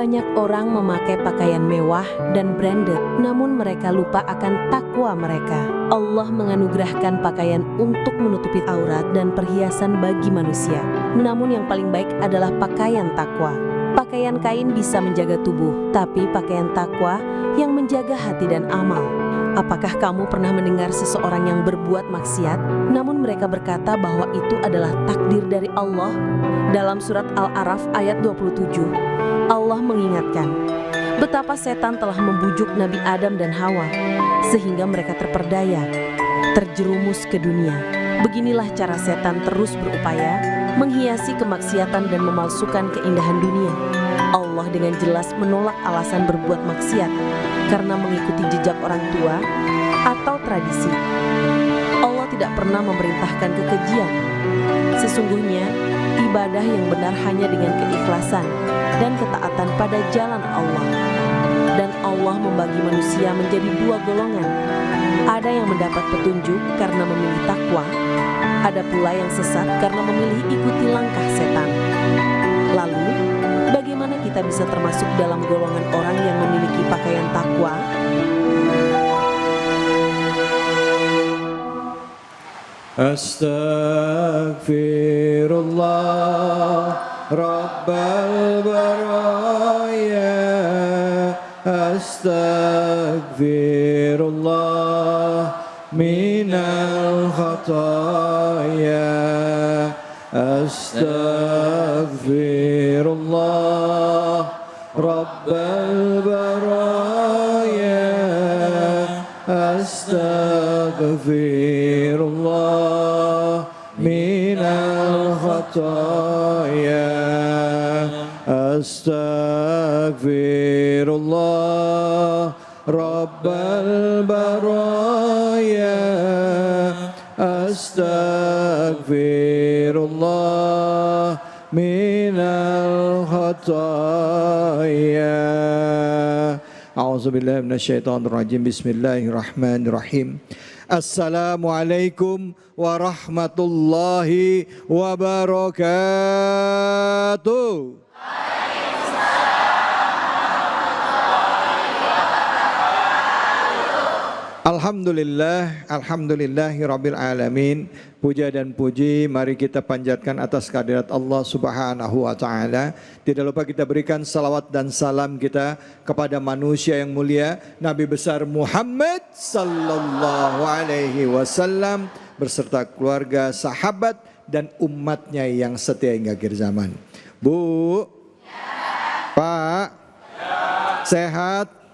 Banyak orang memakai pakaian mewah dan branded, namun mereka lupa akan takwa mereka. Allah menganugerahkan pakaian untuk menutupi aurat dan perhiasan bagi manusia. Namun yang paling baik adalah pakaian takwa. Pakaian kain bisa menjaga tubuh, tapi pakaian takwa yang menjaga hati dan amal. Apakah kamu pernah mendengar seseorang yang berbuat maksiat, namun mereka berkata bahwa itu adalah takdir dari Allah? Dalam surat Al-A'raf ayat 27, Allah mengingatkan betapa setan telah membujuk Nabi Adam dan Hawa sehingga mereka terperdaya, terjerumus ke dunia. Beginilah cara setan terus berupaya menghiasi kemaksiatan dan memalsukan keindahan dunia. Allah dengan jelas menolak alasan berbuat maksiat karena mengikuti jejak orang tua atau tradisi. Allah tidak pernah memerintahkan kekejian. Sesungguhnya, ibadah yang benar hanya dengan keikhlasan dan ketaatan pada jalan Allah. Dan Allah membagi manusia menjadi dua golongan. Ada yang mendapat petunjuk karena memilih takwa, ada pula yang sesat karena memilih ikuti langkah setan. Lalu, bagaimana kita bisa termasuk dalam golongan orang yang memiliki pakaian takwa? Astaghfirullah Rabbal baraya, astaghfirullah minal khataya, astaghfirullah Rabbal baraya, astaghfirullah minal khataya, astaghfirullah Rabbal baraya, astaghfirullah minal khataya. A'udzubillahi minasyaitonirrajim. Bismillahirrahmanirrahim. Assalamualaikum warahmatullahi wabarakatuh. Alhamdulillah, alhamdulillahirabbil alamin. Puja dan puji mari kita panjatkan atas kehadirat Allah Subhanahu wa taala. Tidak lupa kita berikan salawat dan salam kita kepada manusia yang mulia, Nabi besar Muhammad sallallahu alaihi wasallam beserta keluarga, sahabat dan umatnya yang setia hingga akhir zaman. Bu, Pak, sehat?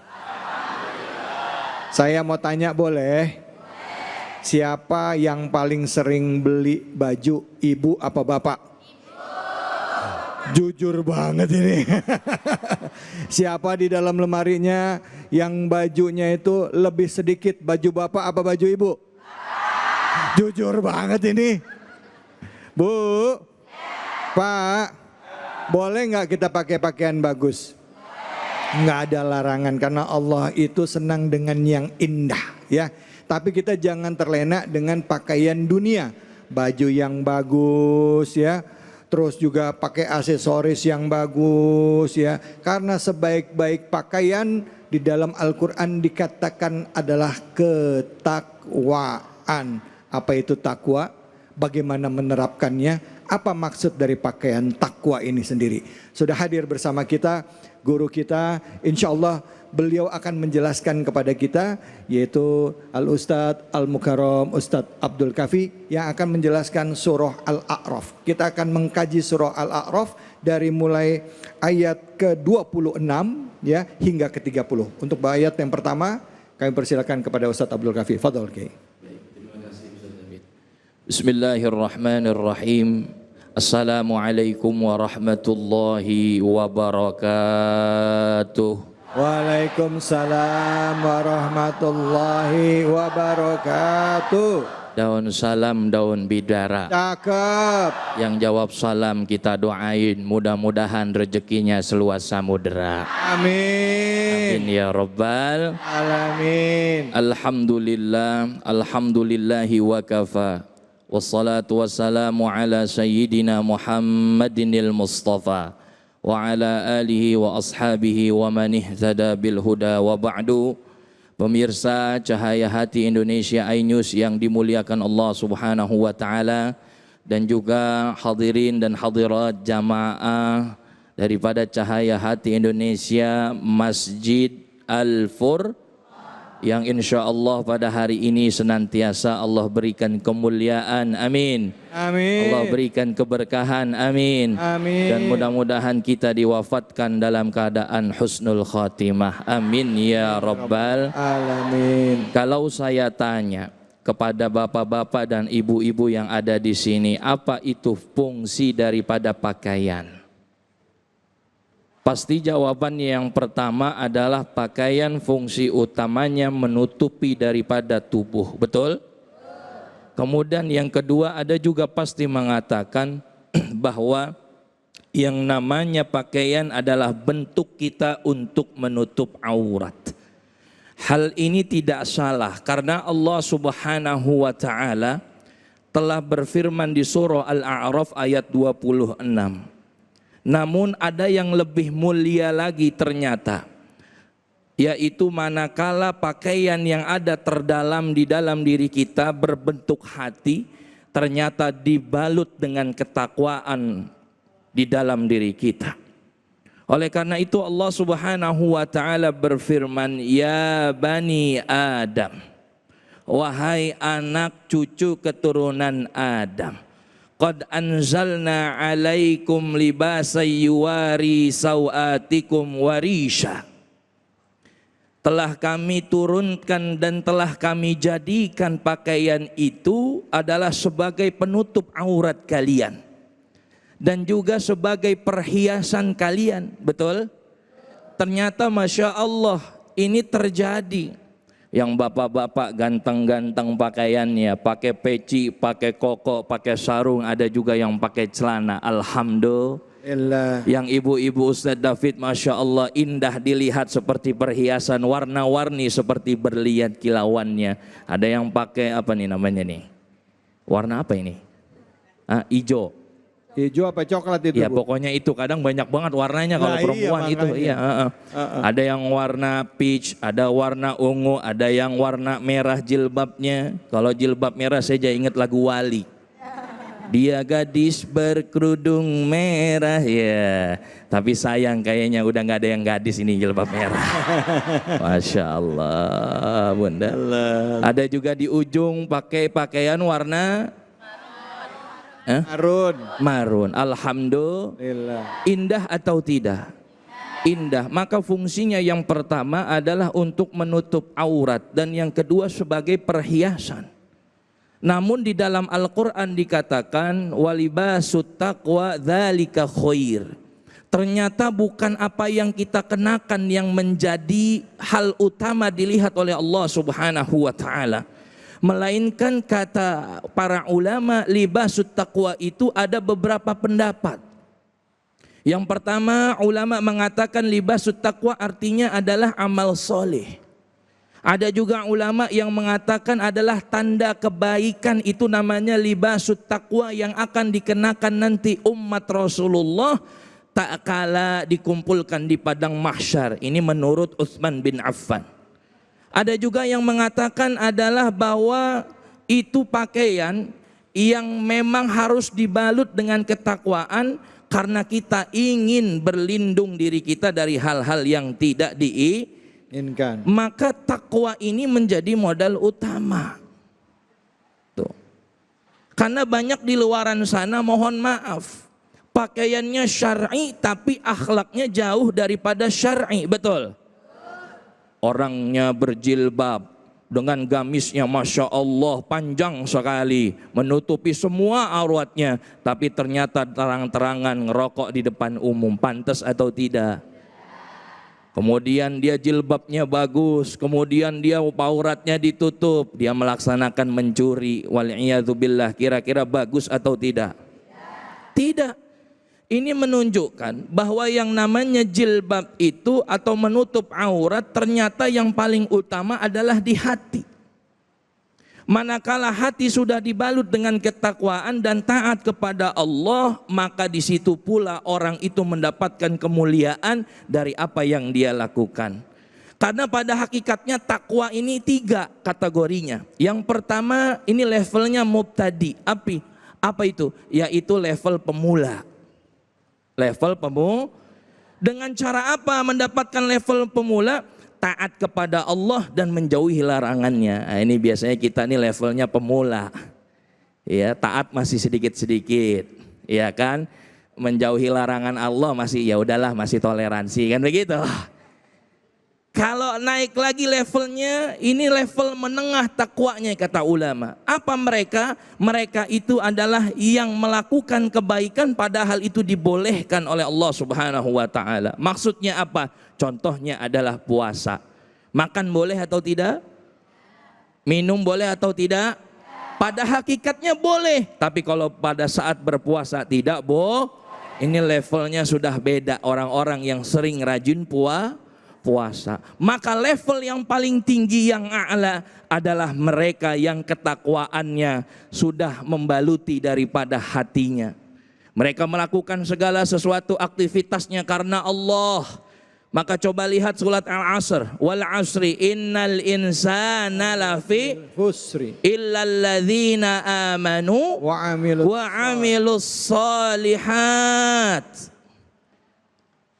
Saya mau tanya boleh? Siapa yang paling sering beli baju, ibu apa bapak? Jujur banget ini. Siapa di dalam lemarinya yang bajunya itu lebih sedikit, baju bapak apa baju ibu? Jujur banget ini. Bu, Pak, boleh nggak kita pakai pakaian bagus? Nggak ada larangan karena Allah itu senang dengan yang indah ya. Tapi kita jangan terlena dengan pakaian dunia, baju yang bagus ya, terus juga pakai aksesoris yang bagus ya. Karena sebaik-baik pakaian di dalam Al-Quran dikatakan adalah ketakwaan. Apa itu takwa? Bagaimana menerapkannya? Apa maksud dari pakaian takwa ini sendiri? Sudah hadir bersama kita guru kita, insya Allah beliau akan menjelaskan kepada kita, yaitu Al-Ustadz Al-Mukarram Ustadz Abdul Kafi yang akan menjelaskan surah Al-A'raf. Kita akan mengkaji surah Al-A'raf dari mulai ayat ke-26 ya hingga ke-30. Untuk ayat yang pertama kami persilakan kepada Ustadz Abdul Kafi. Fadhol Ki. Bismillahirrahmanirrahim. Assalamualaikum warahmatullahi wabarakatuh. Waalaikumsalam warahmatullahi wabarakatuh. Daun salam, daun bidara. Cakep. Yang jawab salam kita doain, mudah-mudahan rezekinya seluas samudera. Amin. Amin ya rabbal alamin. Alhamdulillah, alhamdulillahi wa kafa. Wassalatu wassalamu ala sayyidina Muhammadinil Mustafa وعلى آله وأصحابه ومن اهتدى بالهدى وبعد. Pemirsa Cahaya Hati Indonesia iNews yang dimuliakan Allah Subhanahu wa taala, dan juga hadirin dan hadirat jamaah daripada Cahaya Hati Indonesia Masjid Al-Fur, yang insya Allah pada hari ini senantiasa Allah berikan kemuliaan, amin. Amin. Allah berikan keberkahan, amin. Amin. Dan mudah-mudahan kita diwafatkan dalam keadaan husnul khatimah, amin ya rabbal alamin. Kalau saya tanya kepada bapak-bapak dan ibu-ibu yang ada di sini, apa itu fungsi daripada pakaian? Pasti jawabannya yang pertama adalah pakaian fungsi utamanya menutupi daripada tubuh, betul? Kemudian yang kedua ada juga pasti mengatakan bahwa yang namanya pakaian adalah bentuk kita untuk menutup aurat. Hal ini tidak salah karena Allah Subhanahu wa taala telah berfirman di surah Al-A'raf ayat 26. Namun ada yang lebih mulia lagi ternyata, yaitu manakala pakaian yang ada terdalam di dalam diri kita berbentuk hati ternyata dibalut dengan ketakwaan di dalam diri kita. Oleh karena itu Allah Subhanahu wa taala berfirman, ya bani Adam, wahai anak cucu keturunan Adam, qad anzalna alaikum libasan yuwari sawatikum warisha. Telah kami turunkan dan telah kami jadikan pakaian itu adalah sebagai penutup aurat kalian dan juga sebagai perhiasan kalian, betul? Ternyata Masya Allah ini terjadi. Yang bapak-bapak ganteng-ganteng pakaiannya, pakai peci, pakai koko, pakai sarung, ada juga yang pakai celana, alhamdulillah. Yang ibu-ibu Ustadz David, Masya Allah indah dilihat seperti perhiasan, warna-warni seperti berlian kilauannya. Ada yang pakai apa nih namanya nih? Warna apa ini? Hijau. Hijau apa coklat itu? Ya Bu? Pokoknya itu kadang banyak banget warnanya kalau perempuan iya, itu. Iya. Ada yang warna peach, ada warna ungu, ada yang warna merah jilbabnya. Kalau jilbab merah saya jadi ingat lagu Wali. Dia gadis berkerudung merah ya. Tapi sayang kayaknya udah nggak ada yang gadis ini jilbab merah. Masya Allah Bunda. Ada juga di ujung pakai pakaian warna marun. Alhamdulillah. Indah atau tidak? Indah. Maka fungsinya yang pertama adalah untuk menutup aurat dan yang kedua sebagai perhiasan. Namun di dalam Al-Quran dikatakan walibasut taqwa dzalika khair. Ternyata bukan apa yang kita kenakan yang menjadi hal utama dilihat oleh Allah Subhanahu wa taala. Melainkan kata para ulama libasut taqwa itu ada beberapa pendapat. Yang pertama ulama mengatakan libasut taqwa artinya adalah amal soleh. Ada juga ulama yang mengatakan adalah tanda kebaikan, itu namanya libasut taqwa yang akan dikenakan nanti umat Rasulullah tak kala dikumpulkan di padang mahsyar. Ini menurut Utsman bin Affan. Ada juga yang mengatakan adalah bahwa itu pakaian yang memang harus dibalut dengan ketakwaan karena kita ingin berlindung diri kita dari hal-hal yang tidak diinginkan. Maka takwa ini menjadi modal utama. Tuh. Karena banyak di luaran sana, mohon maaf, pakaiannya syar'i tapi akhlaknya jauh daripada syar'i, betul? Orangnya berjilbab dengan gamisnya Masya Allah panjang sekali, menutupi semua auratnya, tapi ternyata terang-terangan ngerokok di depan umum, pantas atau tidak? Kemudian dia jilbabnya bagus, kemudian dia auratnya ditutup, dia melaksanakan mencuri, wal'iyadzubillah, kira-kira bagus atau tidak? Tidak. Ini menunjukkan bahwa yang namanya jilbab itu atau menutup aurat ternyata yang paling utama adalah di hati. Manakala hati sudah dibalut dengan ketakwaan dan taat kepada Allah, maka di situ pula orang itu mendapatkan kemuliaan dari apa yang dia lakukan. Karena pada hakikatnya takwa ini 3 kategorinya. Yang pertama ini levelnya mubtadi. Apa itu? Yaitu level pemula. Level pemula. Dengan cara apa mendapatkan level pemula? Taat kepada Allah dan menjauhi larangannya. Nah, ini biasanya kita nih levelnya pemula. Ya, taat masih sedikit-sedikit, ya kan? Menjauhi larangan Allah masih ya udahlah, masih toleransi kan begitu. Kalau naik lagi levelnya, ini level menengah takwanya kata ulama. Apa mereka? Mereka itu adalah yang melakukan kebaikan padahal itu dibolehkan oleh Allah Subhanahu wa taala. Maksudnya apa? Contohnya adalah puasa. Makan boleh atau tidak? Minum boleh atau tidak? Pada hakikatnya boleh, tapi kalau pada saat berpuasa tidak boleh. Ini levelnya sudah beda orang-orang yang sering rajin puasa. Maka level yang paling tinggi yang a'la adalah mereka yang ketakwaannya sudah membaluti daripada hatinya. Mereka melakukan segala sesuatu aktivitasnya karena Allah. Maka coba lihat surat Al-Asr, wal asri innal insana lafi Husri illal ladzina amanu wa amilus solihat.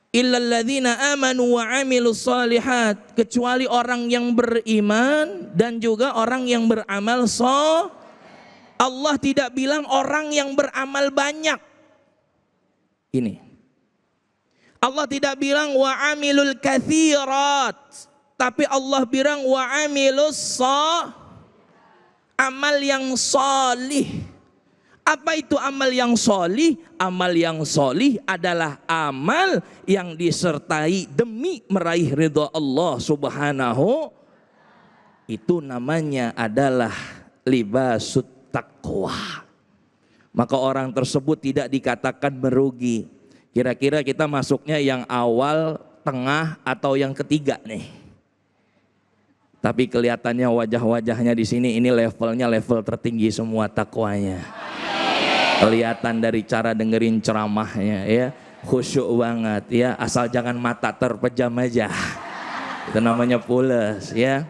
Illal ladzina amanu wa amilus solihat, kecuali orang yang beriman dan juga orang yang beramal soleh. Allah tidak bilang orang yang beramal banyak. Ini Allah tidak bilang wa amilul katsirat, tapi Allah bilang wa amilus amal yang solih. Apa itu amal yang solih? Amal yang solih adalah amal yang disertai demi meraih ridha Allah Subhanahu. Itu namanya adalah libasut taqwa. Maka orang tersebut tidak dikatakan merugi. Kira-kira kita masuknya yang awal, tengah, atau yang ketiga nih? Tapi kelihatannya wajah-wajahnya di sini ini levelnya level tertinggi semua takwanya. Kelihatan dari cara dengerin ceramahnya ya, khusyuk banget ya, asal jangan mata terpejam aja. Itu namanya pules ya.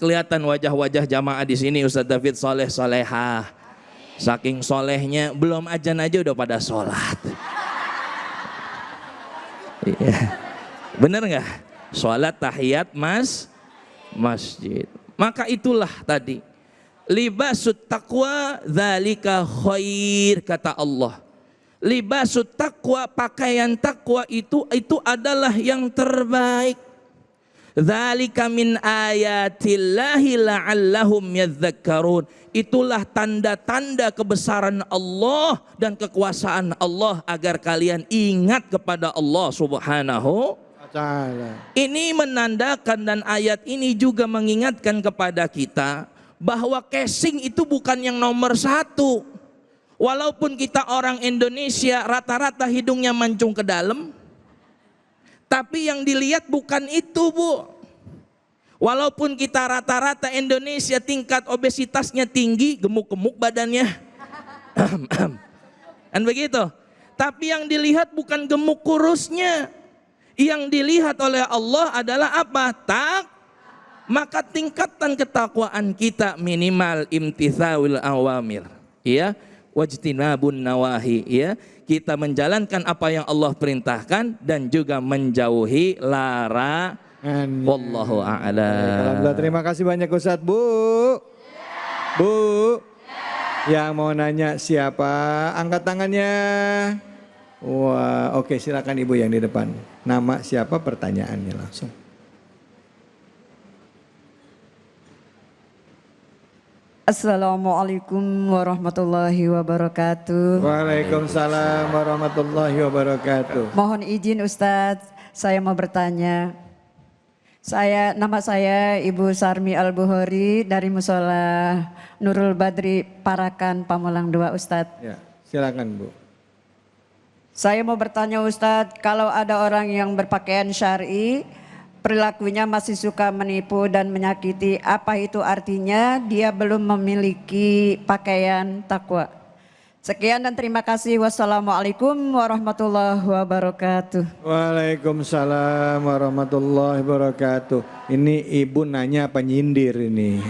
Kelihatan wajah-wajah jamaah di sini Ustadz David soleh solehah. Saking solehnya belum azan aja udah pada sholat. Iya. Bener nggak? Sholat tahiyat masjid. Maka itulah tadi libasut taqwa dzalika khair kata Allah. Libasut taqwa, pakaian takwa itu adalah yang terbaik. Dzalika min ayatillahi la'allahum yadhakkarun. Itulah tanda-tanda kebesaran Allah dan kekuasaan Allah agar kalian ingat kepada Allah Subhanahu wa ta'ala. Ini menandakan dan ayat ini juga mengingatkan kepada kita bahwa casing itu bukan yang nomor 1. Walaupun kita orang Indonesia rata-rata hidungnya mancung ke dalam, tapi yang dilihat bukan itu, Bu. Walaupun kita rata-rata Indonesia tingkat obesitasnya tinggi, gemuk-gemuk badannya. Kan begitu. Tapi yang dilihat bukan gemuk kurusnya. Yang dilihat oleh Allah adalah apa? Maka tingkatan ketakwaan kita minimal imtithalul awamir, ya, wajtinabun nawahi, ya. Kita menjalankan apa yang Allah perintahkan dan juga menjauhi larangan. Wallahu a'lam. Terima kasih banyak Ustadz. Bu. Yang mau nanya siapa? Angkat tangannya. Wah, oke, silakan Ibu yang di depan. Nama siapa, pertanyaannya langsung. Assalamualaikum warahmatullahi wabarakatuh. Waalaikumsalam warahmatullahi wabarakatuh. Mohon izin Ustadz, saya mau bertanya. Nama saya Ibu Sarmi Al-Buhori dari Musola Nurul Badri Parakan Pamulang 2 Ustadz. Ya, silakan Bu. Saya mau bertanya Ustadz, kalau ada orang yang berpakaian syar'i perilakunya masih suka menipu dan menyakiti. Apa itu artinya? Dia belum memiliki pakaian takwa. Sekian dan terima kasih. Wassalamualaikum warahmatullahi wabarakatuh. Waalaikumsalam warahmatullahi wabarakatuh. Ini ibu nanya apa nyindir ini?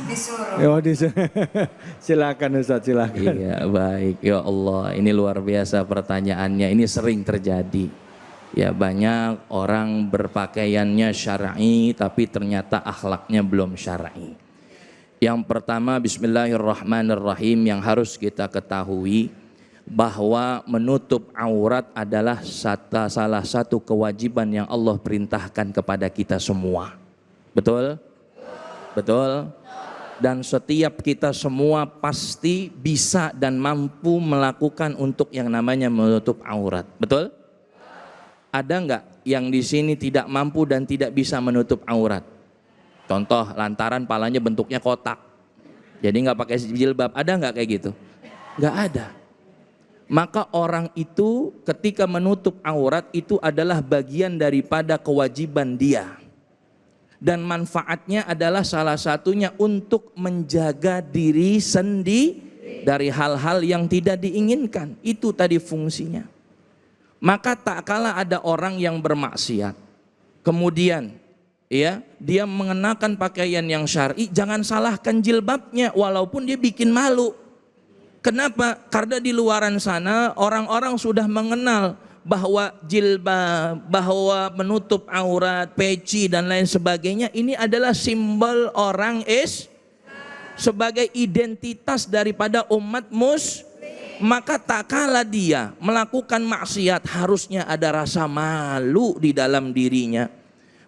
Disuruh. Oh, silakan Ustaz, silakan. Iya, baik. Ya Allah, ini luar biasa pertanyaannya. Ini sering terjadi. Ya, banyak orang berpakaiannya syar'i tapi ternyata akhlaknya belum syar'i. Yang pertama, bismillahirrahmanirrahim, yang harus kita ketahui bahwa menutup aurat adalah salah satu kewajiban yang Allah perintahkan kepada kita semua. Betul? Betul? Dan setiap kita semua pasti bisa dan mampu melakukan untuk yang namanya menutup aurat. Betul? Ada enggak yang di sini tidak mampu dan tidak bisa menutup aurat? Contoh, lantaran palanya bentuknya kotak, jadi nggak pakai jilbab. Ada nggak kayak gitu? Nggak ada. Maka orang itu ketika menutup aurat itu adalah bagian daripada kewajiban dia. Dan manfaatnya adalah salah satunya untuk menjaga diri sendiri dari hal-hal yang tidak diinginkan. Itu tadi fungsinya. Maka tak kala ada orang yang bermaksiat, kemudian ya, dia mengenakan pakaian yang syar'i, jangan salahkan jilbabnya walaupun dia bikin malu. Kenapa? Karena di luaran sana orang-orang sudah mengenal bahwa jilbab, bahwa menutup aurat, peci dan lain sebagainya ini adalah simbol orang sebagai identitas daripada umat muslim. Maka tak kala dia melakukan maksiat harusnya ada rasa malu di dalam dirinya.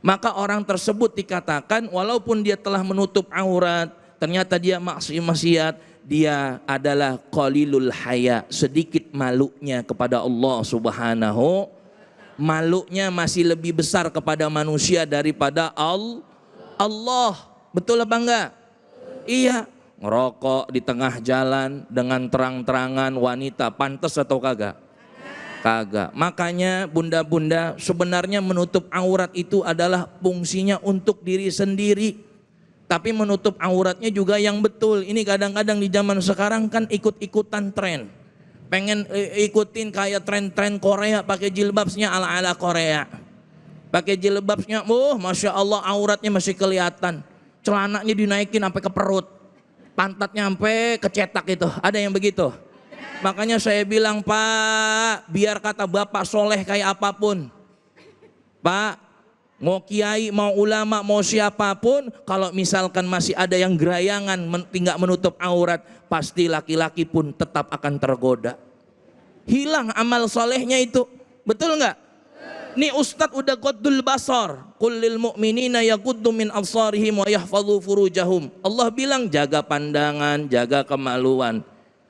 Maka orang tersebut dikatakan walaupun dia telah menutup aurat, ternyata dia maksiat, dia adalah qalilul haya, sedikit malunya kepada Allah Subhanahu. Malunya masih lebih besar kepada manusia daripada Allah. Betul apa enggak? Iya, ngerokok di tengah jalan dengan terang-terangan wanita, pantas atau kagak? Kagak. Makanya bunda-bunda, sebenarnya menutup aurat itu adalah fungsinya untuk diri sendiri. Tapi menutup auratnya juga yang betul. Ini kadang-kadang di zaman sekarang kan ikut-ikutan tren. Pengen ikutin kayak tren-tren Korea, pakai jilbabnya ala-ala Korea. Pakai jilbabnya, Masya Allah auratnya masih kelihatan. Celananya dinaikin sampai ke perut. Pantatnya sampai kecetak itu. Ada yang begitu? Makanya saya bilang, Pak, biar kata Bapak soleh kayak apapun, Pak, mau kiai, mau ulama, mau siapapun, kalau misalkan masih ada yang gerayangan tidak menutup aurat, pasti laki-laki pun tetap akan tergoda. Hilang amal solehnya itu. Betul nggak? Nih Ustadz udah qaddul basar, qul lil mu'minina yaghuddu min absarihim wa yahfazu furujahum. Allah bilang jaga pandangan, jaga kemaluan.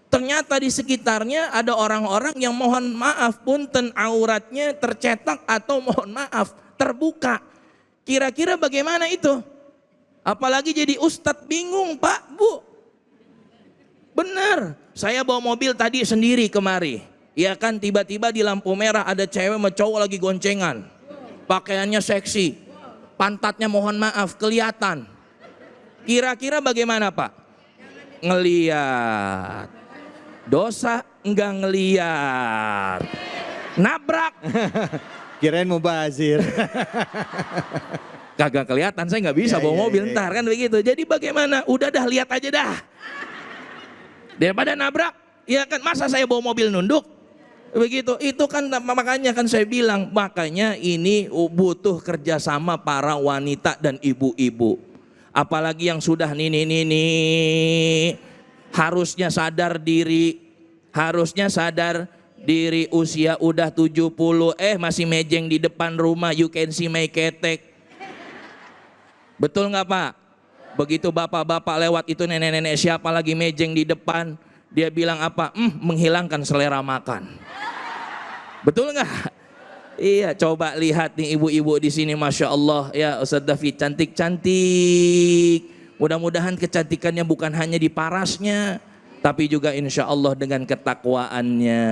Ternyata di sekitarnya ada orang-orang yang mohon maaf punten auratnya tercetak atau mohon maaf terbuka. Kira-kira bagaimana itu? Apalagi jadi ustadz bingung, Pak, Bu. Benar, saya bawa mobil tadi sendiri kemari. Ya kan, tiba-tiba di lampu merah ada cewek sama cowok lagi goncengan. Pakaiannya seksi, pantatnya mohon maaf kelihatan. Kira-kira bagaimana, Pak? Ngeliat. Dosa enggak ngeliat, nabrak. Kirain mubazir. Kagak kelihatan, saya nggak bisa bawa mobil ntar kan begitu. Jadi bagaimana? Udah dah, lihat aja dah. Daripada nabrak, ya kan, masa saya bawa mobil nunduk? Begitu, itu kan makanya kan saya bilang, makanya ini butuh kerjasama para wanita dan ibu-ibu. Apalagi yang sudah nih. Harusnya sadar diri, usia udah 70, masih mejeng di depan rumah, you can see my ketek. Betul nggak Pak? Begitu bapak-bapak lewat itu nenek-nenek siapa lagi mejeng di depan, dia bilang apa? Menghilangkan selera makan. Betul nggak? Iya, coba lihat nih ibu-ibu di sini, Masya Allah ya, Ustadz David cantik-cantik. Mudah-mudahan kecantikannya bukan hanya di parasnya, tapi juga insya Allah dengan ketakwaannya.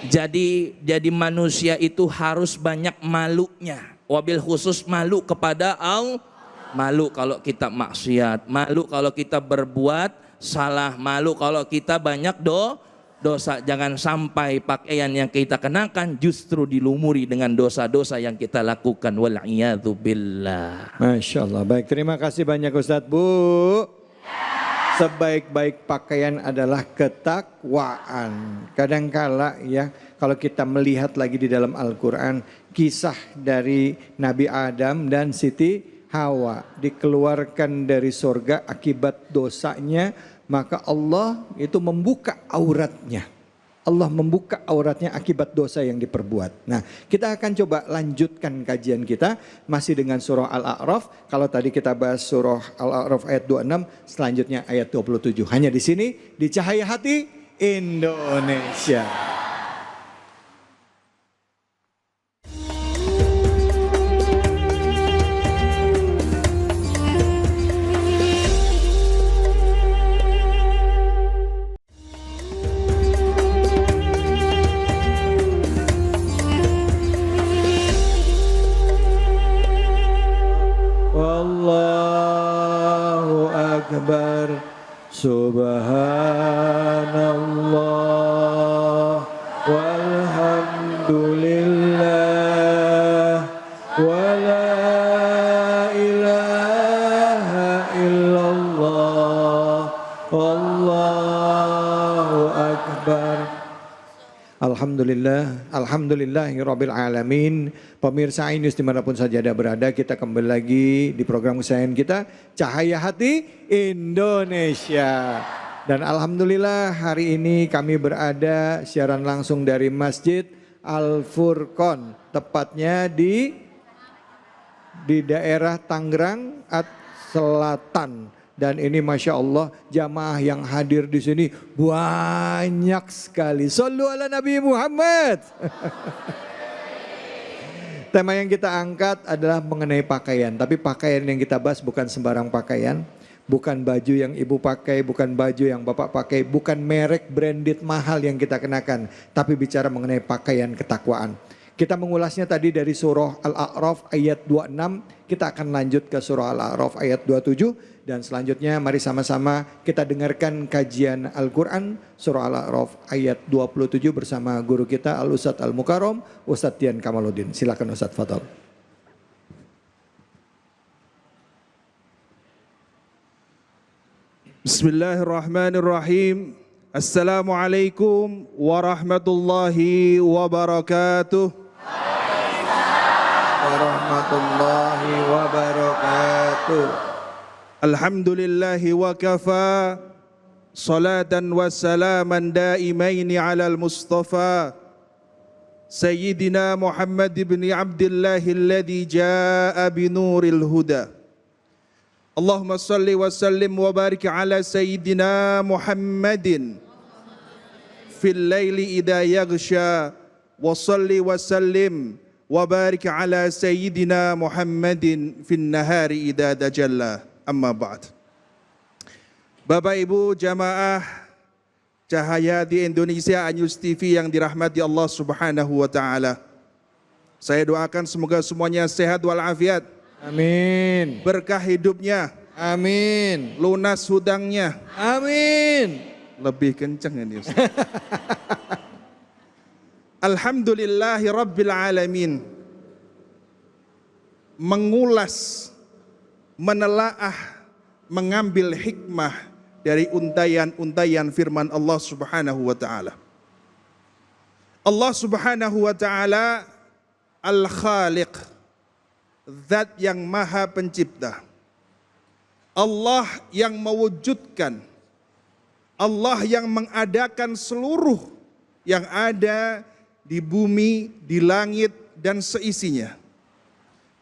Jadi manusia itu harus banyak malunya. wabil khusus malu kepada Allah. Malu kalau kita maksiat, malu kalau kita berbuat salah, malu kalau kita banyak dosa. Jangan sampai pakaian yang kita kenakan justru dilumuri dengan dosa-dosa yang kita lakukan. Wal'iyadzu billah. Masya Allah. Baik, terima kasih banyak Ustadz. Bu, sebaik-baik pakaian adalah ketakwaan. Kadangkala ya, kalau kita melihat lagi di dalam Al-Quran, kisah dari Nabi Adam dan Siti Hawa dikeluarkan dari surga akibat dosanya, maka Allah itu membuka auratnya. Allah membuka auratnya akibat dosa yang diperbuat. Nah, kita akan coba lanjutkan kajian kita masih dengan surah Al-A'raf. Kalau tadi kita bahas surah Al-A'raf ayat 26, selanjutnya ayat 27. Hanya di sini di Cahaya Hati Indonesia. Wallahu akbar, subhanallah, walhamdulillah, wala ilaha illallah, wallahu akbar. Alhamdulillah, alhamdulillahirabbil alamin. Pemirsa Ainus dimanapun saja Anda berada, kita kembali lagi di program kesayangan kita, Cahaya Hati Indonesia. Dan alhamdulillah hari ini kami berada siaran langsung dari Masjid Al-Furqon, tepatnya di daerah Tangerang Selatan. Dan ini Masya Allah jamaah yang hadir di sini banyak sekali. Shollu ala Nabi Muhammad. Tema yang kita angkat adalah mengenai pakaian. Tapi pakaian yang kita bahas bukan sembarang pakaian. Bukan baju yang ibu pakai, bukan baju yang bapak pakai. Bukan merek branded mahal yang kita kenakan. Tapi bicara mengenai pakaian ketakwaan. Kita mengulasnya tadi dari surah Al-A'raf ayat 26. Kita akan lanjut ke surah Al-A'raf ayat 27. Dan selanjutnya mari sama-sama kita dengarkan kajian Al-Quran surah Al-A'raf ayat 27 bersama guru kita Al-Ustadz Al-Mukarram, Ustadz Tian Kamaluddin. Silakan Ustadz, fadhal. Bismillahirrahmanirrahim. Assalamualaikum warahmatullahi wabarakatuh. Warahmatullahi wabarakatuh. Alhamdulillahi wa kafa, salatan wa salaman daimaini ala al-Mustafa Sayyidina Muhammad ibn Abdullah alladhi jaa binuril huda. Allahumma salli wa sallim wa barik ala Sayyidina Muhammadin fil laili idha yaghsha, wa salli wa sallim wa barik ala Sayyidina Muhammadin fin nahari idha dajalla. Amma ba'd. Bapak Ibu jamaah Cahaya di Indonesia Ainus TV yang dirahmati Allah Subhanahu wa taala. Saya doakan semoga semuanya sehat walafiat. Amin. Berkah hidupnya. Amin. Lunas hutangnya. Amin. Lebih kencang ini Ustaz. Alhamdulillahi Rabbil Alamin. Mengulas, menelaah, mengambil hikmah dari untayan-untayan firman Allah Subhanahu wa taala. Allah Subhanahu wa taala Al-Khaliq, Zat yang Maha Pencipta. Allah yang mewujudkan, Allah yang mengadakan seluruh yang ada di bumi, di langit dan seisinya.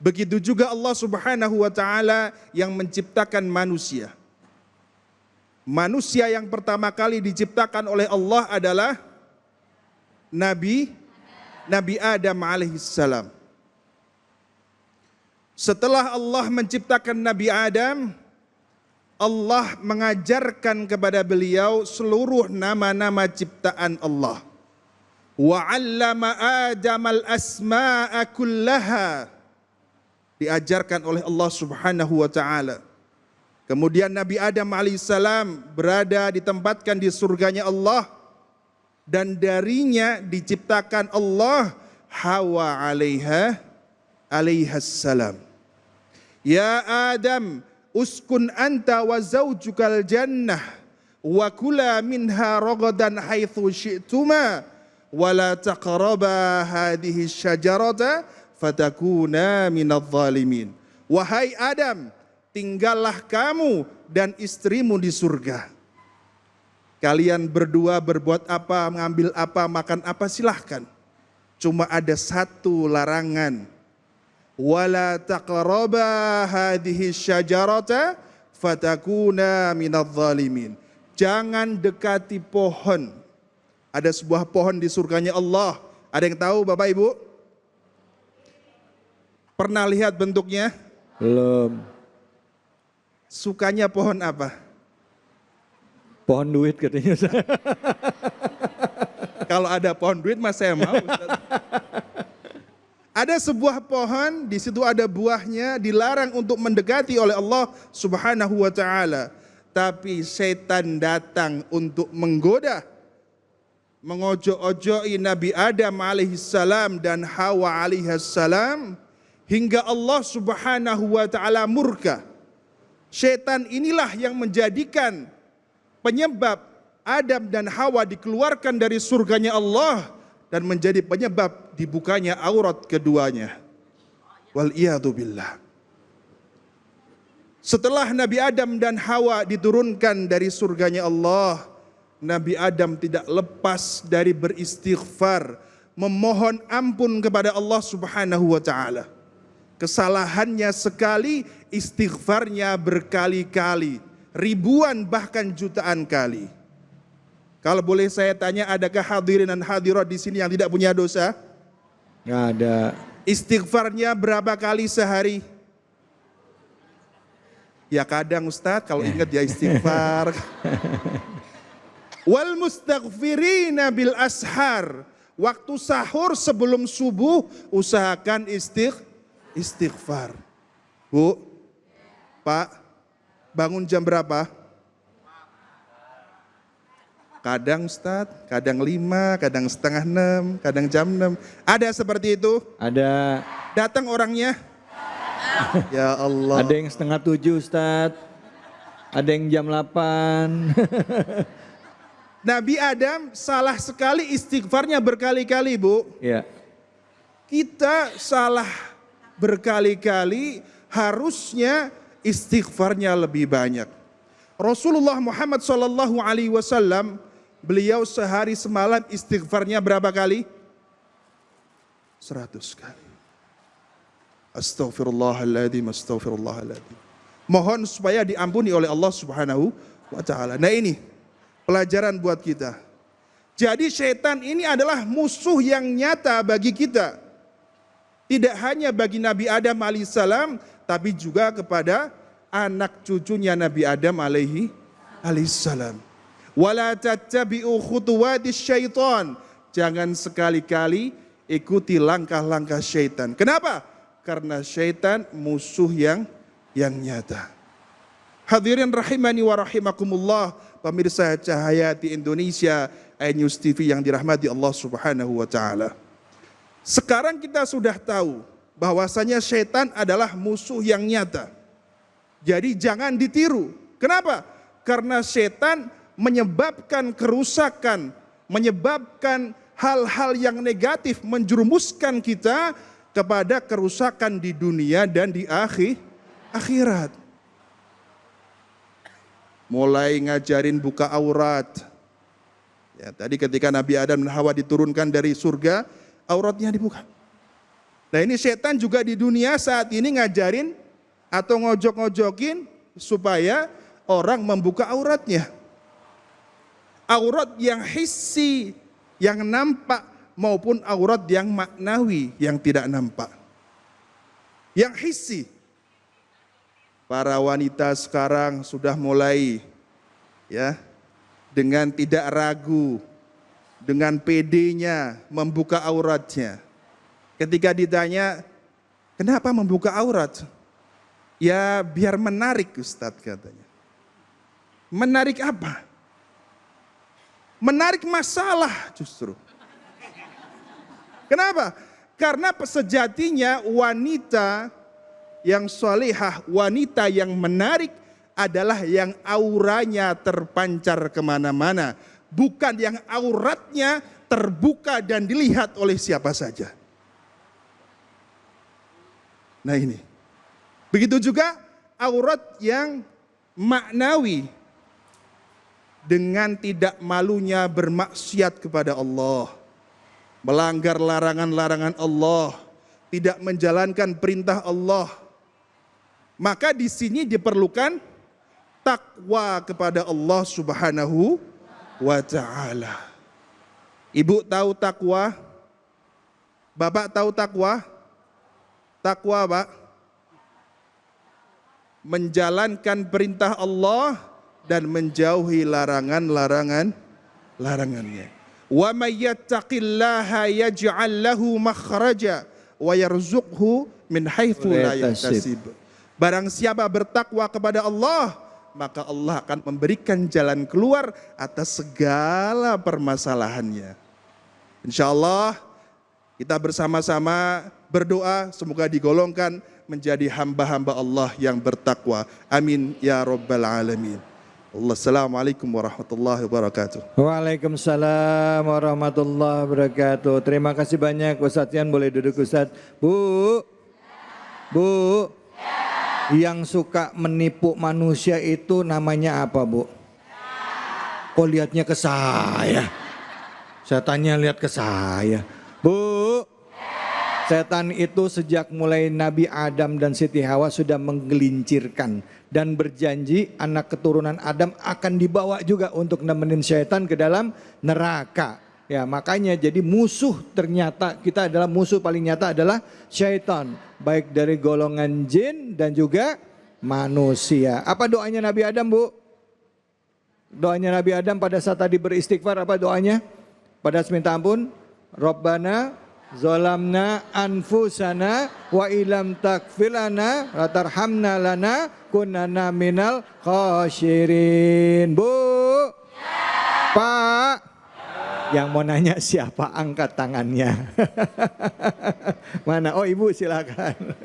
Begitu juga Allah Subhanahu wa taala yang menciptakan manusia. Manusia yang pertama kali diciptakan oleh Allah adalah Nabi Adam alaihissalam. Setelah Allah menciptakan Nabi Adam, Allah mengajarkan kepada beliau seluruh nama-nama ciptaan Allah. Wa 'allama Adam al-asma'a kullaha. diajarkan oleh Allah Subhanahu wa taala. Kemudian Nabi Adam alaihissalam berada ditempatkan di surganya Allah, dan darinya diciptakan Allah Hawa alaihassalam. Ya Adam, uskun anta wa zaujukal jannah wa kula minha ragadan haitsu syi'tuma wa la taqraba hadhihi syajarata fatakuna minadh dhalimin. Wahai Adam, tinggallah kamu dan istrimu di surga. Kalian berdua berbuat apa, mengambil apa, makan apa, silahkan. Cuma ada satu larangan. Wala taqraba hadhihi syajarata fatakuna minadh dhalimin. Jangan dekati pohon. Ada sebuah pohon di surganya Allah. Ada yang tahu Bapak Ibu? Pernah lihat bentuknya? Belum. Sukanya pohon apa? Pohon duit katanya. Kalau ada pohon duit mas saya mau. Ustaz. Ada sebuah pohon, di situ ada buahnya, dilarang untuk mendekati oleh Allah Subhanahu wa taala. Tapi setan datang untuk menggoda, mengojo-ojoi Nabi Adam alaihissalam dan Hawa alaihissalam hingga Allah Subhanahu wa taala murka. Setan inilah yang menjadikan penyebab Adam dan Hawa dikeluarkan dari surganya Allah dan menjadi penyebab dibukanya aurat keduanya. Wal iyadu billah. Setelah Nabi Adam dan Hawa diturunkan dari surganya Allah, Nabi Adam tidak lepas dari beristighfar, memohon ampun kepada Allah Subhanahu wa taala. Kesalahannya sekali, istighfarnya berkali-kali, ribuan bahkan jutaan kali. Kalau boleh saya tanya, adakah hadirin dan hadirat di sini yang tidak punya dosa? Nggak ada. Istighfarnya berapa kali sehari? Ya kadang Ustadz kalau ingat ya istighfar. Wal mustaghfirina bil ashar. Waktu sahur sebelum subuh usahakan istighfar. Bu, Pak, bangun jam berapa? Kadang Ustadz, kadang 5, kadang setengah 6, kadang jam 6. Ada seperti itu? Ada. Datang orangnya? Ya Allah. Ada yang setengah 7 Ustadz. Ada yang jam 8. Nabi Adam salah sekali istighfarnya berkali-kali, Bu. Ya. Kita salah berkali-kali, harusnya istighfarnya lebih banyak. Rasulullah Muhammad SAW, beliau sehari semalam istighfarnya berapa kali? 100 kali. Astaghfirullahaladzim, astaghfirullahaladzim. Mohon supaya diampuni oleh Allah Subhanahu wa taala. Nah ini pelajaran buat kita. Jadi syaitan ini adalah musuh yang nyata bagi kita. Tidak hanya bagi Nabi Adam alaihissalam, tapi juga kepada anak cucunya Nabi Adam alaihissalam. Wala tattabi'u khutuwatis syaitan. Jangan sekali-kali ikuti langkah-langkah syaitan. Kenapa? Karena syaitan musuh yang nyata. Hadirin rahimani wa rahimakumullah, pemirsa Cahaya di Indonesia, iNews TV yang dirahmati Allah Subhanahu wa taala. Sekarang kita sudah tahu bahwasanya syaitan adalah musuh yang nyata. Jadi jangan ditiru. Kenapa? Karena syaitan menyebabkan kerusakan, menyebabkan hal-hal yang negatif, menjerumuskan kita kepada kerusakan di dunia dan di akhirat. Mulai ngajarin buka aurat. Ya, tadi ketika Nabi Adam dan Hawa diturunkan dari surga, auratnya dibuka. Nah ini setan juga di dunia saat ini ngajarin atau ngojok-ngojokin supaya orang membuka auratnya. Aurat yang hissi, yang nampak, maupun aurat yang maknawi, yang tidak nampak. Yang hissi. Para wanita sekarang sudah mulai ya dengan tidak ragu, dengan pedenya membuka auratnya. Ketika ditanya, Kenapa membuka aurat? Ya biar menarik Ustadz katanya. Menarik apa? Menarik masalah justru. Kenapa? Karena sejatinya wanita yang solehah, wanita yang menarik adalah yang auranya terpancar kemana-mana. Bukan yang auratnya terbuka dan dilihat oleh siapa saja. Nah ini. Begitu juga aurat yang maknawi. Dengan tidak malunya bermaksiat kepada Allah. Melanggar larangan-larangan Allah. Tidak menjalankan perintah Allah. Maka di sini diperlukan takwa kepada Allah Subhanahu wa ta'ala. Ibu tahu takwa? Bapak tahu takwa? Takwa, Pak, menjalankan perintah Allah dan menjauhi larangannya. Wa may yattaqillaha yaj'al lahu makhraja wa yarzuqhu min haitsu la yahtasib. Barang siapa bertakwa kepada Allah, maka Allah akan memberikan jalan keluar atas segala permasalahannya. Insyaallah kita bersama-sama berdoa semoga digolongkan menjadi hamba-hamba Allah yang bertakwa. Amin ya rabbal alamin. Assalamualaikum warahmatullahi wabarakatuh. Waalaikumsalam warahmatullahi wabarakatuh. Terima kasih banyak Ustadz Yan, boleh duduk Ustadz. Bu, yang suka menipu manusia itu namanya apa, Bu? Kok lihatnya ke saya? Setannya lihat ke saya. Bu, setan itu sejak mulai Nabi Adam dan Siti Hawa sudah menggelincirkan dan berjanji anak keturunan Adam akan dibawa juga untuk nemenin setan ke dalam neraka. Ya, makanya jadi musuh, ternyata kita adalah musuh paling nyata adalah syaitan, baik dari golongan jin dan juga manusia. Apa doanya Nabi Adam, Bu? Doanya Nabi Adam pada saat tadi beristighfar, apa doanya? Pada saat minta ampun, Rabbana zalamna anfusana wa ilam takfilana wa tarhamna lana kunana minal khasyirin. Bu, Pak, yang mau nanya siapa, angkat tangannya. Mana? Oh, Ibu silakan.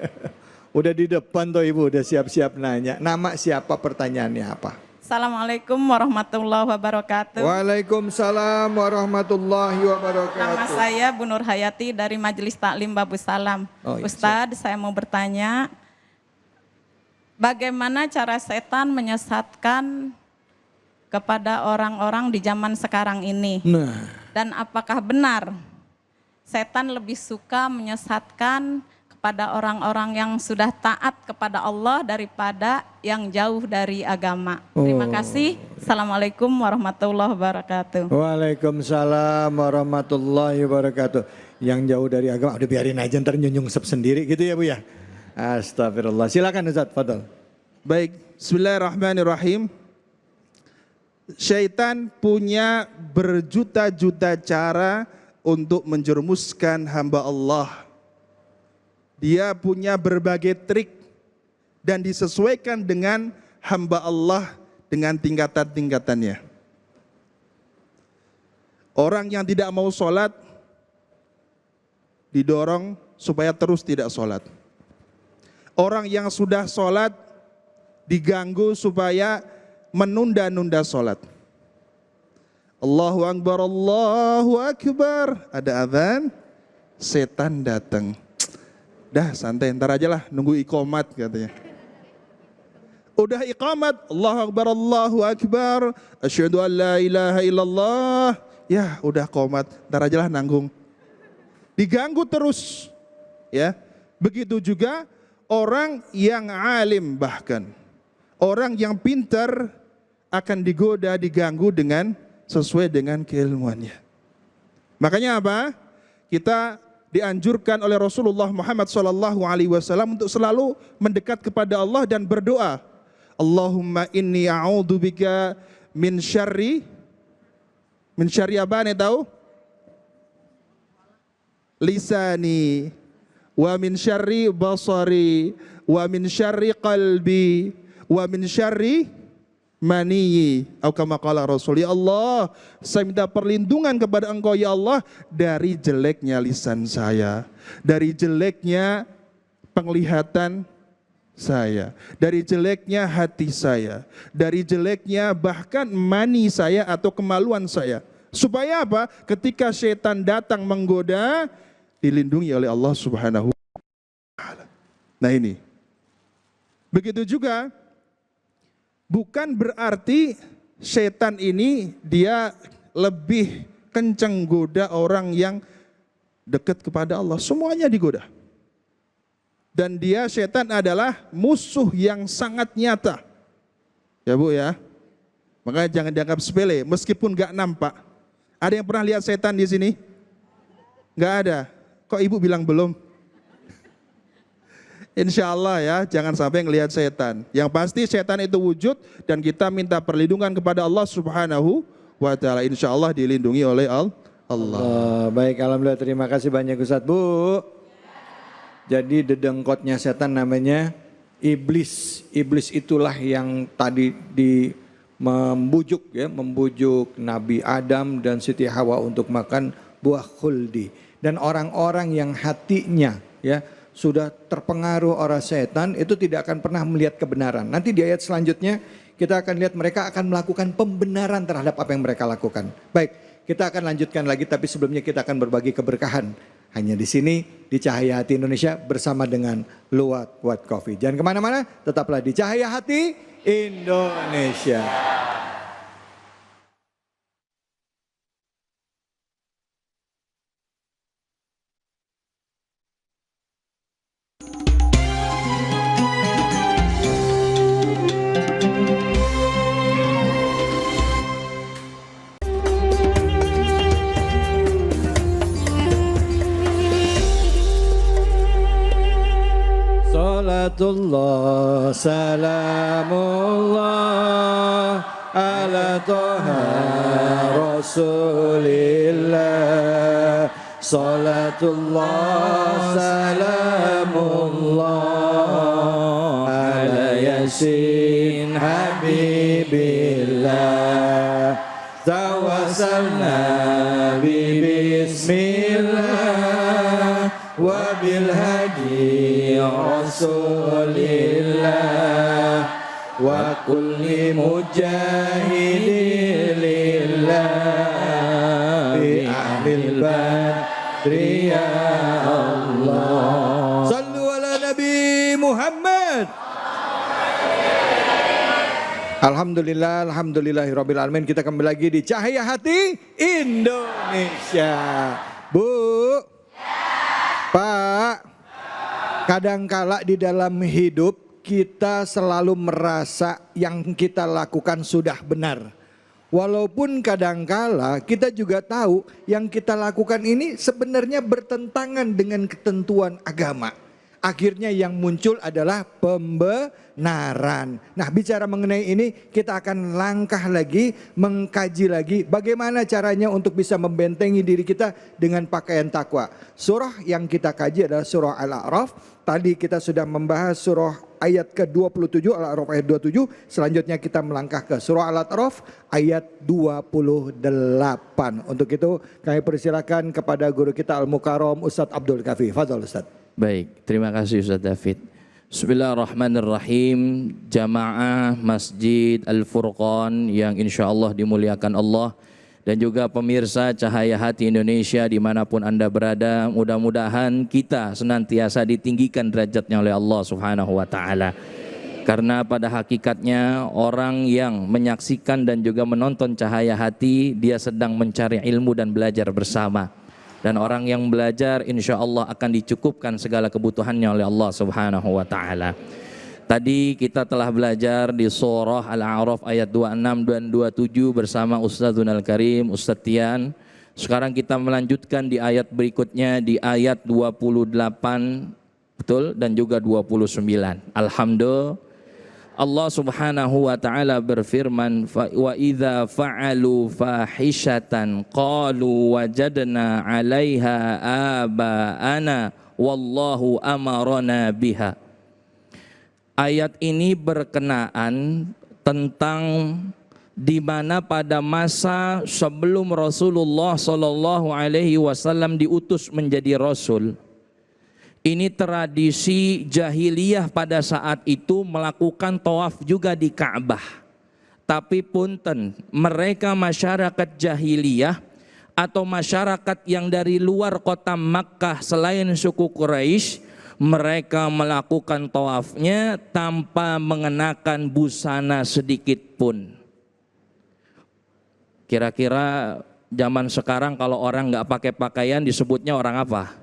Udah di depan tuh Ibu, udah siap-siap nanya. Nama siapa, pertanyaannya apa? Assalamualaikum warahmatullahi wabarakatuh. Waalaikumsalam warahmatullahi wabarakatuh. Nama saya Bu Nur Hayati dari Majelis Taklim Babus Salam. Oh, iya, Ustadz, saya mau bertanya, bagaimana cara setan menyesatkan kepada orang-orang di zaman sekarang ini? Nah, Dan apakah benar setan lebih suka menyesatkan kepada orang-orang yang sudah taat kepada Allah daripada yang jauh dari agama? Terima kasih. Assalamualaikum warahmatullahi wabarakatuh. Waalaikumsalam warahmatullahi wabarakatuh. Yang jauh dari agama, udah biarin aja ntar nyunyungsep sendiri gitu ya Bu ya. Astagfirullah. Silakan Ustaz, fadal. Baik, bismillahirrahmanirrahim. Syaitan punya berjuta-juta cara untuk menjerumuskan hamba Allah. Dia punya berbagai trik dan disesuaikan dengan hamba Allah dengan tingkatan-tingkatannya. Orang yang tidak mau sholat didorong supaya terus tidak sholat. Orang yang sudah sholat diganggu supaya menunda-nunda sholat. Allahu Akbar, Allahu Akbar. Ada azan, setan datang. Dah santai, ntar aja lah nunggu iqamat katanya. Udah iqamat, Allahu Akbar, Allahu Akbar, asyhadu an la ilaha illallah. Ya udah qomat, ntar aja lah nanggung. Diganggu terus. Ya, begitu juga orang yang alim bahkan. Orang yang pintar akan digoda, diganggu dengan sesuai dengan keilmuannya. Makanya apa? Kita dianjurkan oleh Rasulullah Muhammad SAW untuk selalu mendekat kepada Allah dan berdoa. Allahumma inni a'udzubika min syarri apa nih tahu? Lisani wa min syarri basari, wa min syarri qalbi, wa min syarri maniyi. Atau kama qala Rasul, ya Allah, saya minta perlindungan kepada Engkau ya Allah dari jeleknya lisan saya, dari jeleknya penglihatan saya, dari jeleknya hati saya, dari jeleknya bahkan mani saya atau kemaluan saya. Supaya apa? Ketika setan datang menggoda, dilindungi oleh Allah Subhanahu wa Ta'ala. Nah ini. Begitu juga, bukan berarti setan ini dia lebih kencang goda orang yang dekat kepada Allah. Semuanya digoda. Dan dia setan adalah musuh yang sangat nyata. Ya Bu ya. Makanya jangan dianggap sepele meskipun gak nampak. Ada yang pernah lihat setan di sini? Gak ada. Kok Ibu bilang belum? Insya Allah ya, jangan sampai ngelihat setan. Yang pasti setan itu wujud dan kita minta perlindungan kepada Allah Subhanahu wa Ta'ala. Insya Allah dilindungi oleh Allah. Baik, alhamdulillah, terima kasih banyak Ustadz. Bu, jadi dedengkotnya setan namanya iblis. Iblis itulah yang tadi membujuk Nabi Adam dan Siti Hawa untuk makan buah khuldi. Dan orang-orang yang hatinya ya sudah terpengaruh oleh setan itu tidak akan pernah melihat kebenaran. Nanti di ayat selanjutnya kita akan lihat mereka akan melakukan pembenaran terhadap apa yang mereka lakukan. Baik, kita akan lanjutkan lagi, tapi sebelumnya kita akan berbagi keberkahan. Hanya di sini di Cahaya Hati Indonesia bersama dengan Luwak White Coffee. Jangan kemana-mana, tetaplah di Cahaya Hati Indonesia. Salatullah, salamullah ala toha rasulillah. Salatullah, salamullah ala yasin habibillah. Tawassalna bismillah wa bil hadi rasulillah wa kulli mujahidin lillah bi ahlil badri ya Allah. Sallu ala Nabi Muhammad. Alhamdulillah, alhamdulillahirabbil alamin. Kita kembali lagi di Cahaya Hati Indonesia. Bu, Pak, kadangkala di dalam hidup kita selalu merasa yang kita lakukan sudah benar. Walaupun kadangkala kita juga tahu yang kita lakukan ini sebenarnya bertentangan dengan ketentuan agama. Akhirnya yang muncul adalah pembenaran. Nah, bicara mengenai ini kita akan langkah lagi, mengkaji lagi bagaimana caranya untuk bisa membentengi diri kita dengan pakaian takwa. Surah yang kita kaji adalah surah Al-A'raf. Tadi kita sudah membahas surah ayat ke-27, Al-A'raf ayat 27. Selanjutnya kita melangkah ke surah Al-A'raf ayat 28. Untuk itu kami persilakan kepada guru kita Al-Mukarram Ustadz Abdul Kafi. Fadhol Ustadz. Baik, terima kasih Ustaz David. Bismillahirrahmanirrahim. Jamaah Masjid Al-Furqan yang insya Allah dimuliakan Allah, dan juga pemirsa Cahaya Hati Indonesia dimanapun Anda berada, mudah-mudahan kita senantiasa ditinggikan derajatnya oleh Allah Subhanahu wa Ta'ala. Karena pada hakikatnya orang yang menyaksikan dan juga menonton Cahaya Hati, dia sedang mencari ilmu dan belajar bersama. Dan orang yang belajar insya Allah akan dicukupkan segala kebutuhannya oleh Allah Subhanahu wa Ta'ala. Tadi kita telah belajar di surah Al-A'raf ayat 26 dan 27 bersama Ustadzun Al-Karim, Ustadz Tian. Sekarang kita melanjutkan di ayat berikutnya, di ayat 28 betul dan juga 29. Alhamdulillah. Allah Subhanahu wa Ta'ala berfirman, wa idza fa'alu fahishatan qalu wajadna 'alaiha aba'ana wallahu amarona biha. Ayat ini berkenaan tentang di mana pada masa sebelum Rasulullah Shallallahu Alaihi Wasallam diutus menjadi Rasul. Ini tradisi jahiliyah pada saat itu melakukan tawaf juga di Ka'bah. Tapi punten, mereka masyarakat jahiliyah atau masyarakat yang dari luar kota Makkah selain suku Quraisy, mereka melakukan tawafnya tanpa mengenakan busana sedikit pun. Kira-kira zaman sekarang kalau orang nggak pakai pakaian disebutnya orang apa?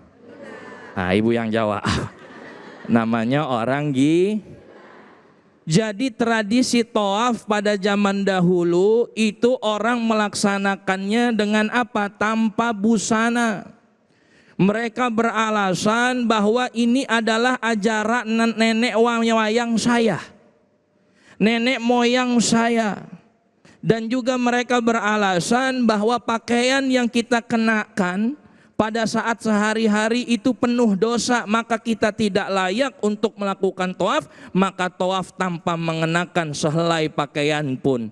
Nah, ibu yang jawab. Namanya orang Jadi tradisi tawaf pada zaman dahulu itu orang melaksanakannya dengan apa? Tanpa busana. Mereka beralasan bahwa ini adalah ajaran nenek moyang saya. Nenek moyang saya. Dan juga mereka beralasan bahwa pakaian yang kita kenakan pada saat sehari-hari itu penuh dosa, maka kita tidak layak untuk melakukan tawaf, maka tawaf tanpa mengenakan sehelai pakaian pun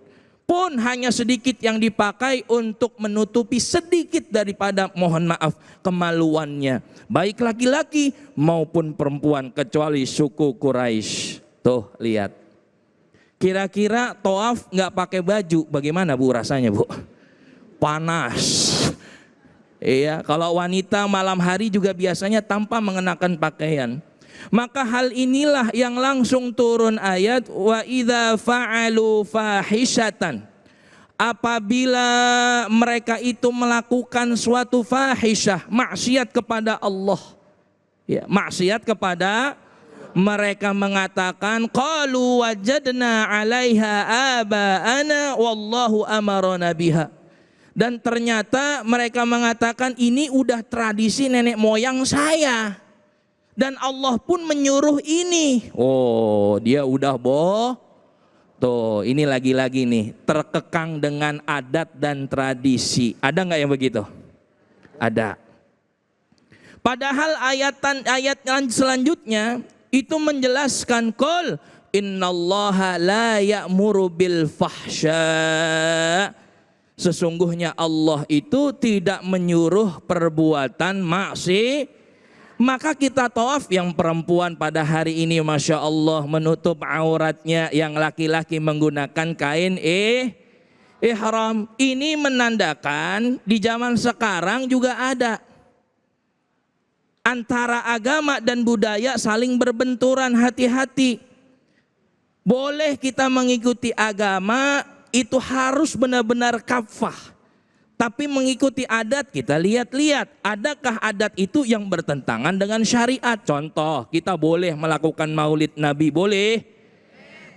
hanya sedikit yang dipakai untuk menutupi sedikit daripada, mohon maaf, kemaluannya, baik laki-laki maupun perempuan kecuali suku Quraisy. Tuh lihat, kira-kira tawaf nggak pakai baju bagaimana Bu rasanya Bu? Panas. Iya, kalau wanita malam hari juga biasanya tanpa mengenakan pakaian. Maka hal inilah yang langsung turun ayat wa idza fa'alu fahishatan. Apabila mereka itu melakukan suatu fahisyah, maksiat kepada Allah. Ya, maksiat kepada, mereka mengatakan qalu wajadna 'alaiha aba'ana wallahu amarona biha. Dan ternyata mereka mengatakan ini udah tradisi nenek moyang saya. Dan Allah pun menyuruh ini. Oh, dia udah Tuh, ini lagi-lagi nih, terkekang dengan adat dan tradisi. Ada nggak yang begitu? Ada. Padahal ayat selanjutnya itu menjelaskan qul innallaha la ya'muru bil fahsya. Sesungguhnya Allah itu tidak menyuruh perbuatan maksiat. Maka kita tawaf, yang perempuan pada hari ini Masya Allah menutup auratnya, yang laki-laki menggunakan kain ihram. Ini menandakan di zaman sekarang juga ada antara agama dan budaya saling berbenturan, hati-hati. Boleh kita mengikuti agama, itu harus benar-benar kafah. Tapi mengikuti adat, kita lihat-lihat, adakah adat itu yang bertentangan dengan syariat? Contoh, kita boleh melakukan maulid Nabi, boleh?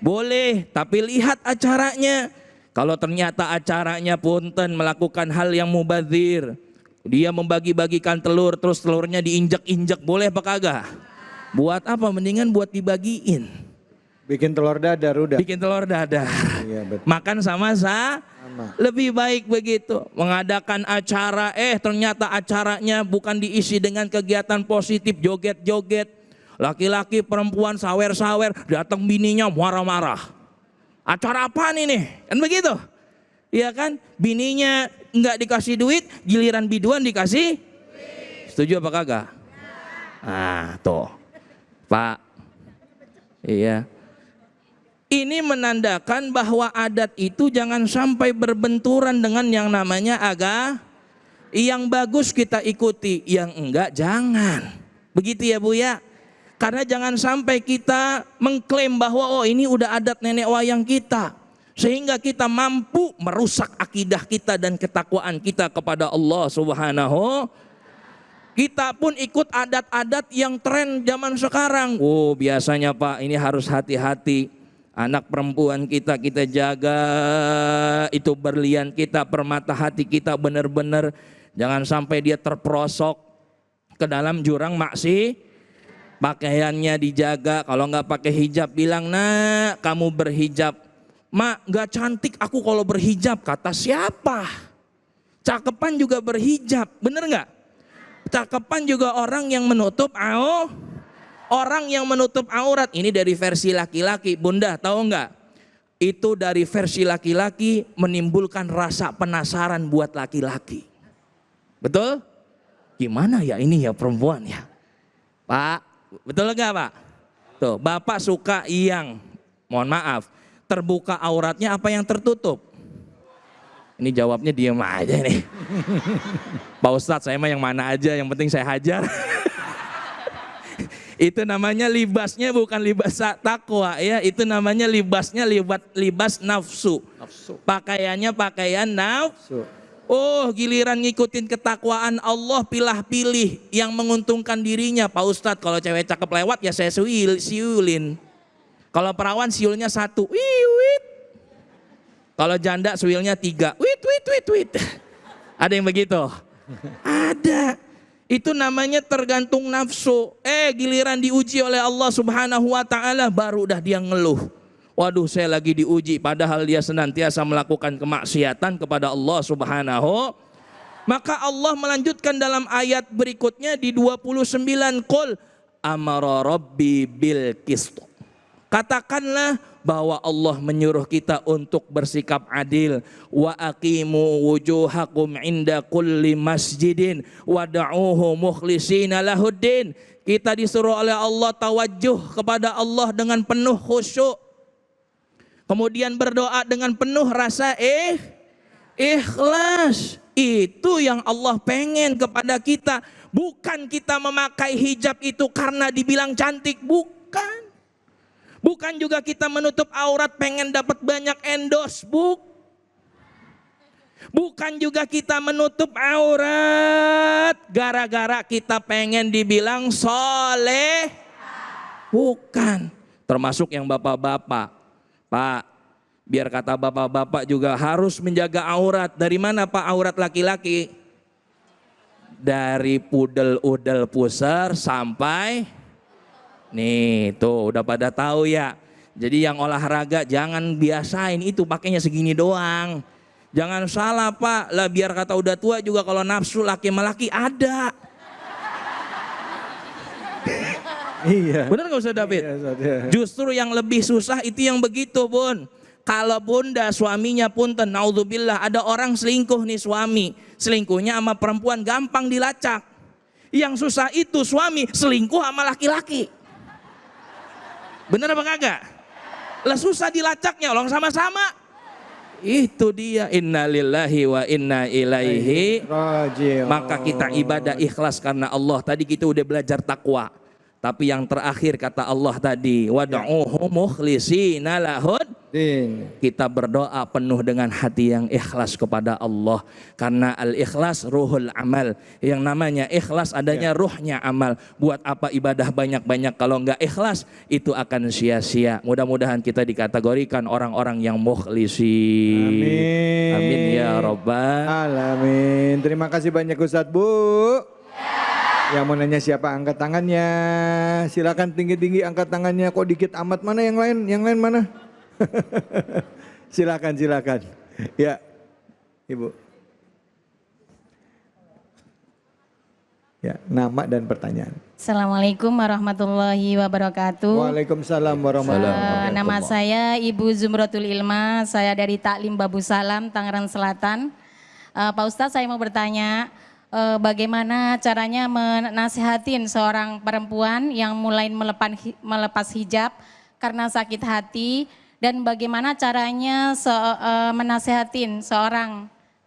Boleh, tapi lihat acaranya. Kalau ternyata acaranya punten melakukan hal yang mubadzir, dia membagi-bagikan telur, terus telurnya diinjak-injak, boleh apa kagak? Buat apa? Mendingan buat dibagiin. Bikin telur dadar udah. Bikin telur dadar. Iya, betul. Makan sama lebih baik begitu. Mengadakan acara, ternyata acaranya bukan diisi dengan kegiatan positif, joget-joget. Laki-laki, perempuan, sawer-sawer, datang bininya marah-marah. Acara apa nih? Kan begitu? Iya kan? Bininya nggak dikasih duit, giliran biduan dikasih. Setuju apa kagak? Nah, tuh. Pak. Iya. Ini menandakan bahwa adat itu jangan sampai berbenturan dengan yang namanya agama. Yang bagus kita ikuti, yang enggak jangan. Begitu ya Bu ya. Karena jangan sampai kita mengklaim bahwa ini udah adat nenek moyang kita, sehingga kita mampu merusak akidah kita dan ketakwaan kita kepada Allah Subhanahu. Kita pun ikut adat-adat yang tren zaman sekarang. Oh, biasanya Pak, ini harus hati-hati. Anak perempuan kita jaga, itu berlian kita, permata hati kita benar-benar jangan sampai dia terperosok ke dalam jurang maksiat. Pakaiannya dijaga, kalau nggak pakai hijab bilang, "Nak, kamu berhijab." "Mak, nggak cantik aku kalau berhijab." Kata siapa? Cakepan juga berhijab, bener nggak? Cakapan juga orang yang menutup orang yang menutup aurat. Ini dari versi laki-laki. Bunda tahu nggak? Itu dari versi laki-laki menimbulkan rasa penasaran buat laki-laki. Betul? Gimana ya ini ya perempuan ya? Pak, betul nggak Pak? Tuh, Bapak suka yang, mohon maaf, terbuka auratnya apa yang tertutup? Ini jawabnya diam aja nih. Pak Ustadz, saya mah yang mana aja, yang penting saya hajar. Itu namanya libasnya bukan libas takwa ya, itu namanya libasnya libas nafsu. Pakaiannya pakaian nafsu. Oh, giliran ngikutin ketakwaan Allah pilih-pilih yang menguntungkan dirinya. Pak Ustadz, kalau cewek cakep lewat ya saya siulin. Kalau perawan siulnya 1, wit. Kalau janda siulnya 3, wit. Ada yang begitu? Ada. Itu namanya tergantung nafsu. Giliran diuji oleh Allah Subhanahu wa taala baru dah dia ngeluh. Waduh, saya lagi diuji, padahal dia senantiasa melakukan kemaksiatan kepada Allah Subhanahu. Maka Allah melanjutkan dalam ayat berikutnya di 29, qul amara rabbi bil qist. Katakanlah bahwa Allah menyuruh kita untuk bersikap adil. Wa aqimu wujuhakum inda kulli masjidin wada'uhu mukhlishina lahuddin. Kita disuruh oleh Allah tawajjuh kepada Allah dengan penuh khusyuk. Kemudian berdoa dengan penuh rasa ikhlas. Itu yang Allah pengen kepada kita. Bukan kita memakai hijab itu karena dibilang cantik, bukan. Bukan juga kita menutup aurat pengen dapat banyak endorse, bukan juga kita menutup aurat gara-gara kita pengen dibilang soleh, bukan. Termasuk yang bapak-bapak, Pak, biar kata bapak-bapak juga harus menjaga aurat. Dari mana Pak aurat laki-laki? Dari pudel-udel pusar sampai nih, tuh udah pada tahu ya. Jadi yang olahraga jangan biasain itu pakainya segini doang. Jangan salah Pak, lah biar kata udah tua juga kalau nafsu laki sama laki ada. Iya. Bener gak Ustaz David? Iya. Justru yang lebih susah itu yang begitu Bun. Kalau bunda suaminya punten, naudzubillah, ada orang selingkuh nih suami. Selingkuhnya sama perempuan gampang dilacak. Yang susah itu suami selingkuh sama laki-laki. Bener apa kagak? Lah susah dilacaknya, orang sama-sama. Itu dia, innalillahi wa inna ilaihi raji'un. Maka kita ibadah ikhlas karena Allah. Tadi kita udah belajar takwa. Tapi yang terakhir kata Allah tadi, wad'uhu mukhlishina lahud. Kita berdoa penuh dengan hati yang ikhlas kepada Allah. Karena al-ikhlas ruhul amal. Yang namanya ikhlas adanya ruhnya amal. Buat apa ibadah banyak-banyak kalau enggak ikhlas, itu akan sia-sia. Mudah-mudahan kita dikategorikan orang-orang yang mukhlisin. Amin. Amin ya rabbal alamin. Terima kasih banyak Ustadz, Bu. Yang mau nanya siapa angkat tangannya? Silakan tinggi-tinggi angkat tangannya. Kok dikit amat, mana yang lain? Yang lain mana? Silakan. Ya, Ibu. Ya, nama dan pertanyaan. Assalamualaikum warahmatullahi wabarakatuh. Waalaikumsalam warahmatullahi wabarakatuh. Nama saya Ibu Zumratul Ilma, saya dari Taklim Babu Salam, Tangerang Selatan. Pak Ustadz, saya mau bertanya, bagaimana caranya menasihatin seorang perempuan yang mulai melepas hijab karena sakit hati, dan bagaimana caranya menasihatin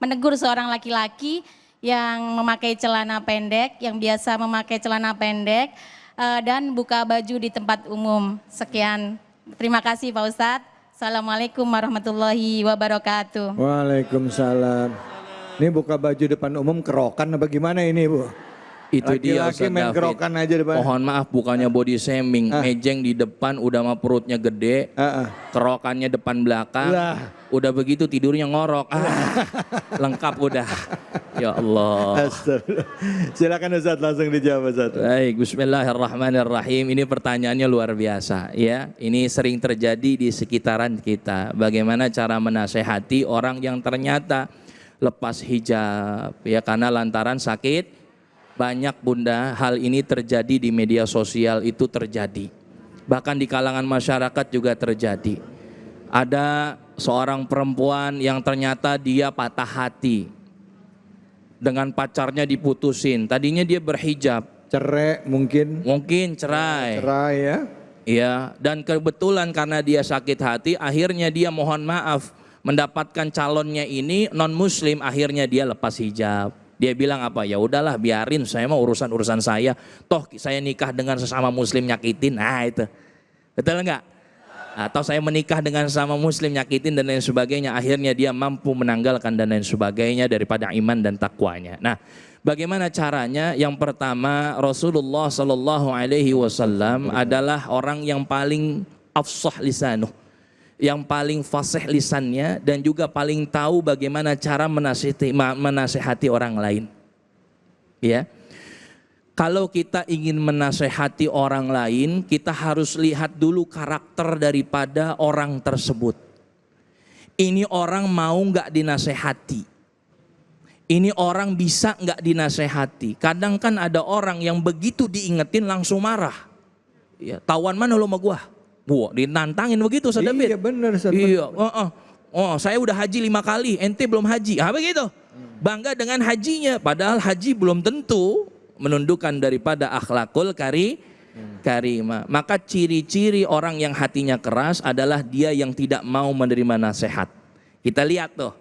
menegur seorang laki-laki yang memakai celana pendek, yang biasa memakai celana pendek dan buka baju di tempat umum. Sekian. Terima kasih Pak Ustadz. Assalamualaikum warahmatullahi wabarakatuh. Waalaikumsalam. Ini buka baju depan umum kerokan apa gimana ini, Bu? Itu dia Ustaz main David. kerokan aja depan. Mohon maaf bukannya body shaming, mejeng di depan udah mah perutnya gede, kerokannya depan belakang, udah begitu tidurnya ngorok, lengkap udah. Ya Allah. Silakan Ustaz, langsung dijawab Ustaz. Baik, bismillahirrahmanirrahim. Ini pertanyaannya luar biasa ya. Ini sering terjadi di sekitaran kita. Bagaimana cara menasehati orang yang ternyata lepas hijab ya karena lantaran sakit Banyak Bunda, hal ini terjadi di media sosial, itu terjadi. Bahkan di kalangan masyarakat juga terjadi. Ada seorang perempuan yang ternyata dia patah hati dengan pacarnya diputusin. Tadinya dia berhijab. Cerai mungkin. Mungkin cerai. Cerai ya. Iya, dan kebetulan karena dia sakit hati, akhirnya dia mohon maaf mendapatkan calonnya ini non muslim, akhirnya dia lepas hijab. Dia bilang apa? Ya udahlah, biarin, saya mau urusan saya. Toh saya nikah dengan sesama muslim nyakitin. Nah itu. Betul enggak? Atau saya menikah dengan sesama muslim nyakitin dan lain sebagainya. Akhirnya dia mampu menanggalkan dan lain sebagainya daripada iman dan takwanya. Nah, bagaimana caranya? Yang pertama, Rasulullah Shallallahu Alaihi Wasallam adalah orang yang paling afsah lisanuh, yang paling fasih lisannya, dan juga paling tahu bagaimana cara menasehati orang lain. Ya, kalau kita ingin menasehati orang lain, kita harus lihat dulu karakter daripada orang tersebut. Ini orang mau nggak dinasehati? Ini orang bisa nggak dinasehati? Kadang kan ada orang yang begitu diingetin langsung marah. Ya, tawan mana lo sama gua? Wah, dinantangin begitu, Ustaz David. Iya benar, Ustaz. Iya, oh, saya udah haji 5 kali, ente belum haji. Ah begitu. Bangga dengan hajinya, padahal haji belum tentu menundukkan daripada akhlakul karimah. Maka ciri-ciri orang yang hatinya keras adalah dia yang tidak mau menerima nasihat. Kita lihat tuh.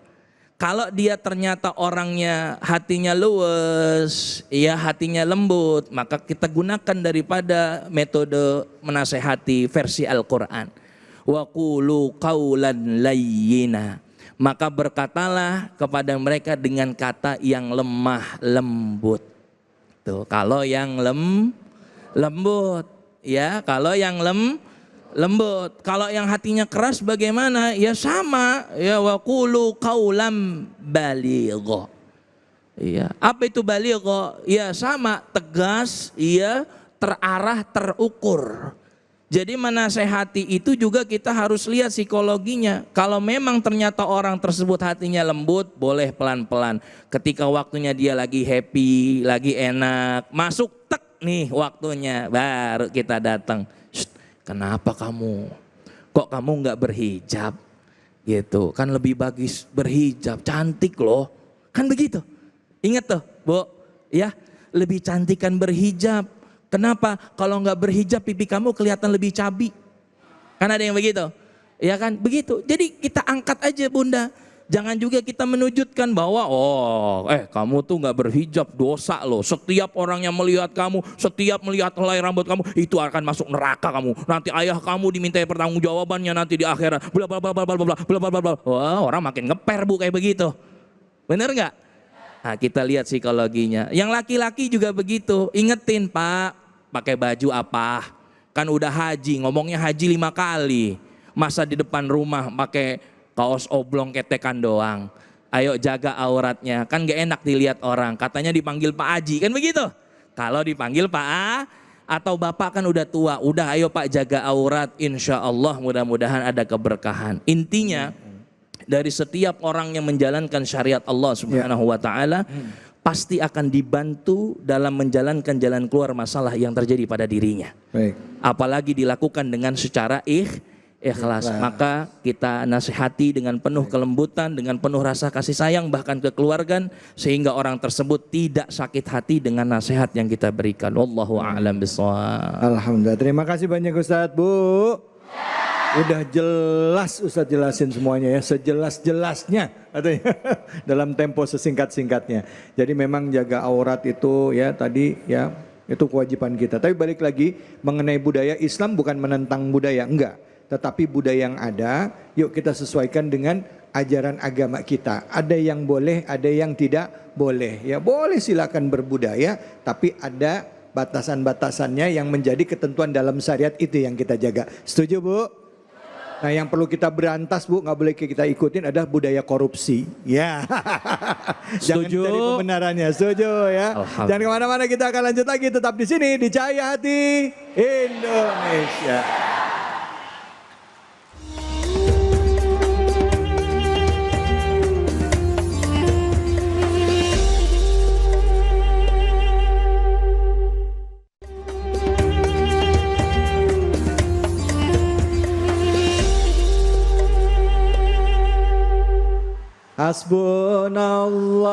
Kalau dia ternyata orangnya hatinya luwes, ya hatinya lembut, maka kita gunakan daripada metode menasehati versi Al-Quran. Wa qulu qawlan layyina. Maka berkatalah kepada mereka dengan kata yang lemah lembut. Tuh, kalau yang lembut, ya, kalau yang lembut. Kalau yang hatinya keras bagaimana? Ya sama, ya wa qulu qaulam baligha. Ya, apa itu baligha? Ya sama, tegas, ya, terarah, terukur. Jadi menasehati itu juga kita harus lihat psikologinya. Kalau memang ternyata orang tersebut hatinya lembut, boleh pelan-pelan. Ketika waktunya dia lagi happy, lagi enak, masuk tek nih waktunya, baru kita datang. Kenapa kamu? Kok kamu nggak berhijab? Gitu, kan lebih bagus berhijab, cantik loh. Kan begitu. Ingat tuh, Bu, ya, lebih cantik kan berhijab. Kenapa? Kalau nggak berhijab pipi kamu kelihatan lebih cabi. Kan ada yang begitu. Ya kan, begitu. Jadi kita angkat aja Bunda. Jangan juga kita menunjukkan bahwa kamu tuh nggak berhijab, dosa loh. Setiap orang yang melihat kamu, setiap melihat helai rambut kamu, itu akan masuk neraka kamu. Nanti ayah kamu dimintai pertanggungjawabannya nanti di akhirat. Bla bla bla bla bla bla bla bla bla. Wah, orang makin ngeper Bu kayak begitu. Bener nggak? Nah, kita lihat psikologinya. Yang laki-laki juga begitu. Ingetin Pak, pakai baju apa? Kan udah haji, ngomongnya haji 5 kali. Masa di depan rumah pakai kaos oblong ketekan doang. Ayo jaga auratnya. Kan gak enak dilihat orang. Katanya dipanggil Pak Haji. Kan begitu? Kalau dipanggil Pak A atau Bapak kan udah tua. Udah ayo Pak jaga aurat. Insya Allah mudah-mudahan ada keberkahan. Intinya dari setiap orang yang menjalankan syariat Allah Subhanahu wa ta'ala, pasti akan dibantu dalam menjalankan jalan keluar masalah yang terjadi pada dirinya. Baik. Apalagi dilakukan dengan secara ikhlas. Maka kita nasihati dengan penuh kelembutan, dengan penuh rasa kasih sayang, bahkan kekeluargaan, sehingga orang tersebut tidak sakit hati dengan nasihat yang kita berikan. Wallahu a'lam bishawab. Alhamdulillah. Terima kasih banyak Ustadz, Bu. Udah jelas Ustadz jelasin semuanya ya, sejelas-jelasnya katanya. Dalam tempo sesingkat-singkatnya. Jadi memang jaga aurat itu ya tadi ya, itu kewajiban kita. Tapi balik lagi mengenai budaya, Islam bukan menentang budaya, enggak. Tetapi budaya yang ada, yuk kita sesuaikan dengan ajaran agama kita. Ada yang boleh, ada yang tidak boleh. Ya boleh silakan berbudaya, tapi ada batasan-batasannya yang menjadi ketentuan dalam syariat, itu yang kita jaga. Setuju Bu? Nah yang perlu kita berantas Bu, nggak boleh kita ikutin adalah budaya korupsi. Ya, jangan Setuju. cari pembenarannya. Setuju ya. Jangan kemana-mana, kita akan lanjut lagi tetap di sini di Cahaya Hati Indonesia. Hasbunallah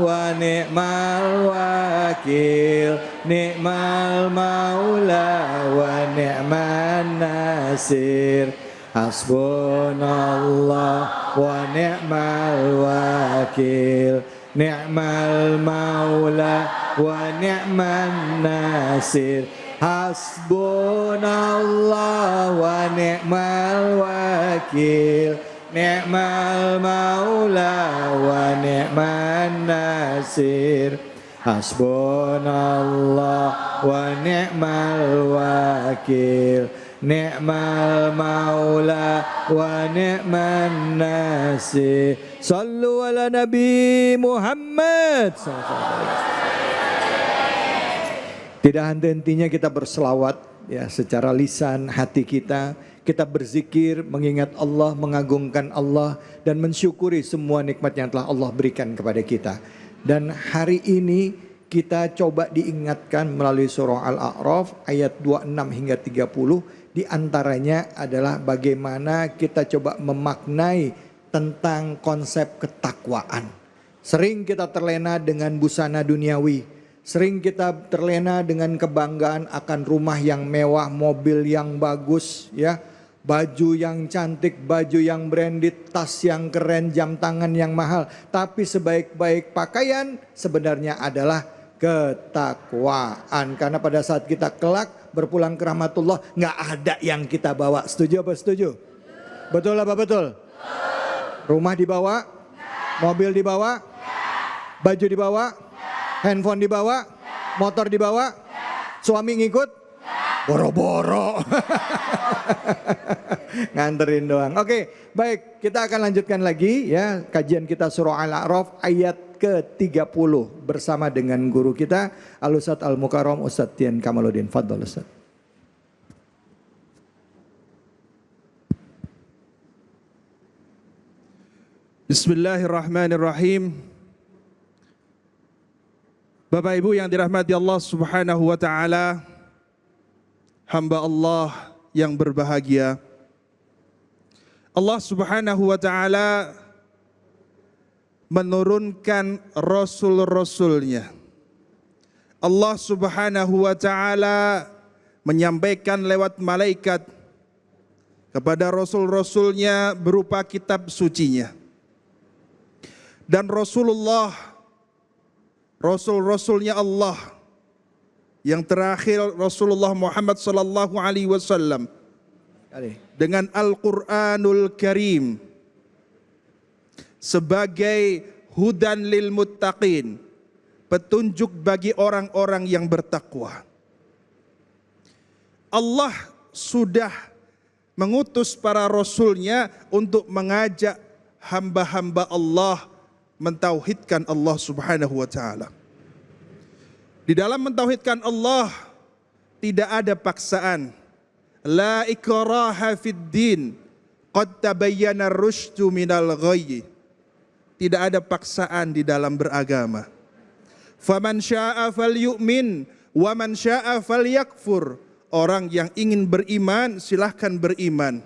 wa ni'mal wakil, ni'mal maula wa ni'man nasir. Hasbunallah wa ni'mal wakil, ni'mal maula wa ni'man nasir. Hasbunallah wa ni'mal wakil, ni'mal maula wa ni'man nasir. Hasbunallah wa ni'mal wakil, ni'mal maula wa ni'man nasir. Sallu ala Nabi Muhammad. Tidak henti-hentinya kita berselawat ya, secara lisan hati kita berzikir, mengingat Allah, mengagungkan Allah, dan mensyukuri semua nikmat yang telah Allah berikan kepada kita. Dan hari ini kita coba diingatkan melalui surah Al-A'raf ayat 26 hingga 30. Di antaranya adalah bagaimana kita coba memaknai tentang konsep ketakwaan. Sering kita terlena dengan busana duniawi. Sering kita terlena dengan kebanggaan akan rumah yang mewah, mobil yang bagus, ya, baju yang cantik, baju yang branded, tas yang keren, jam tangan yang mahal. Tapi sebaik-baik pakaian sebenarnya adalah ketakwaan. Karena pada saat kita kelak berpulang ke rahmatullah, nggak ada yang kita bawa. Setuju apa setuju? Betul apa betul? Rumah dibawa, mobil dibawa, baju dibawa, handphone dibawa, motor dibawa, suami ngikut, boro-boro. Nganterin doang. Oke, baik, kita akan lanjutkan lagi ya kajian kita surah Al-A'raf ayat ke-30 bersama dengan guru kita Al-Ustadz Al-Mukarram Ustadz Tian Kamaluddin. Fadhol Ustadz. Bismillahirrahmanirrahim. Bapak Ibu yang dirahmati Allah Subhanahu wa taala, hamba Allah yang berbahagia. Allah Subhanahu wa taala menurunkan rasul-rasulnya. Allah Subhanahu wa taala menyampaikan lewat malaikat kepada rasul-rasulnya berupa kitab sucinya. Dan Rasulullah, rasul-rasulnya Allah, yang terakhir Rasulullah Muhammad sallallahu alaihi wasallam dengan Al-Qur'anul Karim sebagai hudan lil muttaqin, petunjuk bagi orang-orang yang bertakwa. Allah sudah mengutus para rasulnya untuk mengajak hamba-hamba Allah mentauhidkan Allah Subhanahu wa taala. Di dalam mentauhidkan Allah tidak ada paksaan. La ikraha fid din, qad tabayyana ar-rusydu minal ghayy. Tidak ada paksaan di dalam beragama. Faman syaa'a falyu'min wa man syaa'a falyakfur. Orang yang ingin beriman silahkan beriman.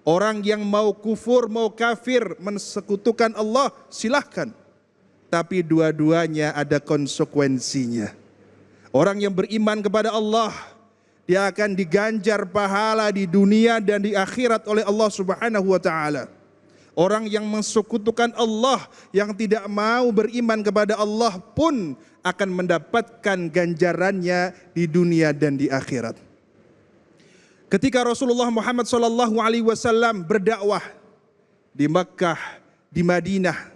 Orang yang mau kufur, mau kafir, mensekutukan Allah, silahkan. Tapi dua-duanya ada konsekuensinya. Orang yang beriman kepada Allah, dia akan diganjar pahala di dunia dan di akhirat oleh Allah Subhanahu wa taala. Orang yang mensekutukan Allah, yang tidak mau beriman kepada Allah pun akan mendapatkan ganjarannya di dunia dan di akhirat. Ketika Rasulullah Muhammad SAW berdakwah di Makkah, di Madinah,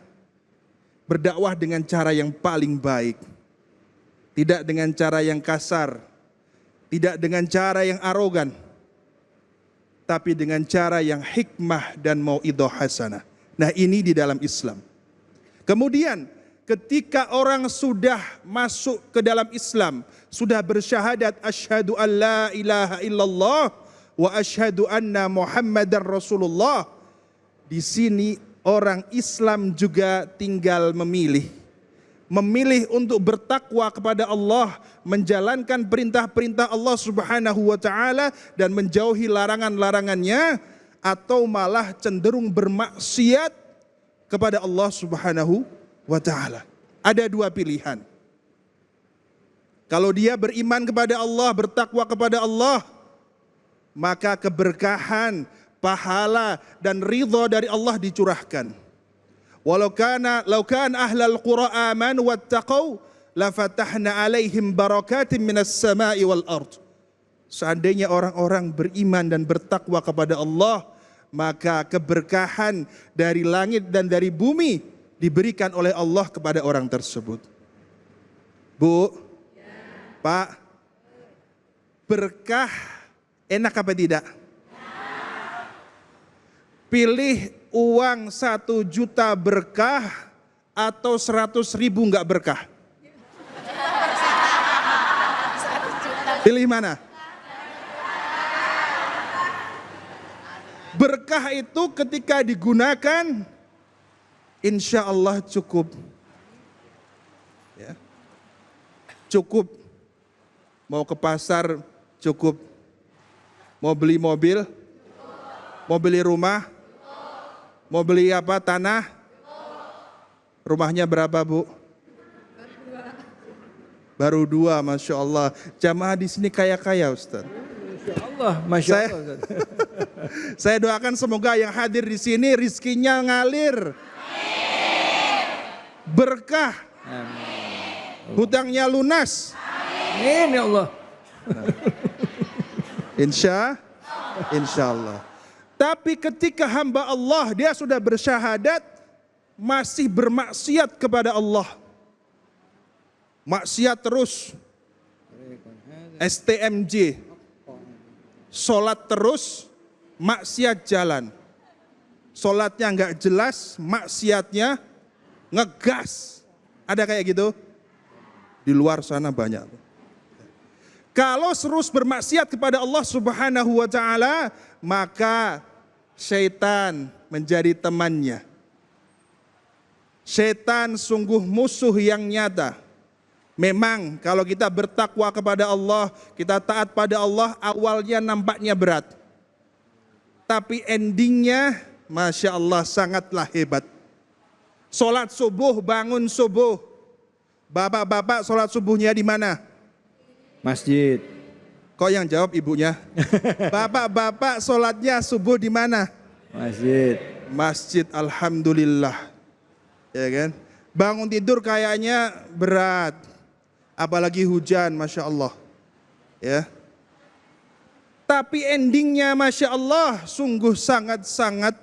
berdakwah dengan cara yang paling baik, tidak dengan cara yang kasar, tidak dengan cara yang arogan, tapi dengan cara yang hikmah dan mau'idhah hasanah. Nah, ini di dalam Islam. Kemudian ketika orang sudah masuk ke dalam Islam, sudah bersyahadat asyhadu an la ilaha illallah wa asyhadu anna Muhammadar Rasulullah, di sini orang Islam juga tinggal memilih untuk bertakwa kepada Allah, menjalankan perintah-perintah Allah Subhanahu wa taala dan menjauhi larangan-larangannya, atau malah cenderung bermaksiat kepada Allah Subhanahu wa ta'ala. Ada dua pilihan. Kalau dia beriman kepada Allah, bertakwa kepada Allah, maka keberkahan, pahala dan ridha dari Allah dicurahkan. Walau kana ahlal qura amanu wattaqau lafatahna alaihim barakatim minas sama'i wal ard. Seandainya orang-orang beriman dan bertakwa kepada Allah, maka keberkahan dari langit dan dari bumi diberikan oleh Allah kepada orang tersebut. Bu, Pak, berkah enak apa tidak? Pilih uang 1 juta berkah atau 100.000 enggak berkah? Pilih mana? Berkah itu ketika digunakan, insya Allah cukup. Ya. Cukup. Mau ke pasar cukup. Mau beli mobil? Mau beli rumah? Mau beli apa? Tanah? Rumahnya berapa, Bu? Baru 2, Masya Allah. Jamaah di sini kaya-kaya, Ustaz. Masya Allah. Saya doakan semoga yang hadir di sini rizkinya ngalir. Berkah. Hutangnya lunas. Amin ya Allah. Insya Allah. Tapi ketika hamba Allah dia sudah bersyahadat masih bermaksiat kepada Allah. Maksiat terus. STMJ. Sholat terus, maksiat jalan. Sholatnya nggak jelas, maksiatnya ngegas. Ada kayak gitu? Di luar sana banyak. Kalau terus bermaksiat kepada Allah Subhanahu wa ta'ala, maka syaitan menjadi temannya. Syaitan sungguh musuh yang nyata. Memang kalau kita bertakwa kepada Allah, kita taat pada Allah, awalnya nampaknya berat. Tapi endingnya, Masya Allah sangatlah hebat. Sholat subuh, bangun subuh. Bapak-bapak sholat subuhnya di mana? Masjid. Kok yang jawab ibunya? Bapak-bapak sholatnya subuh di mana? Masjid. Masjid, alhamdulillah. Ya kan? Bangun tidur kayaknya berat. Apalagi hujan, Masya Allah. Ya. Tapi endingnya Masya Allah sungguh sangat-sangat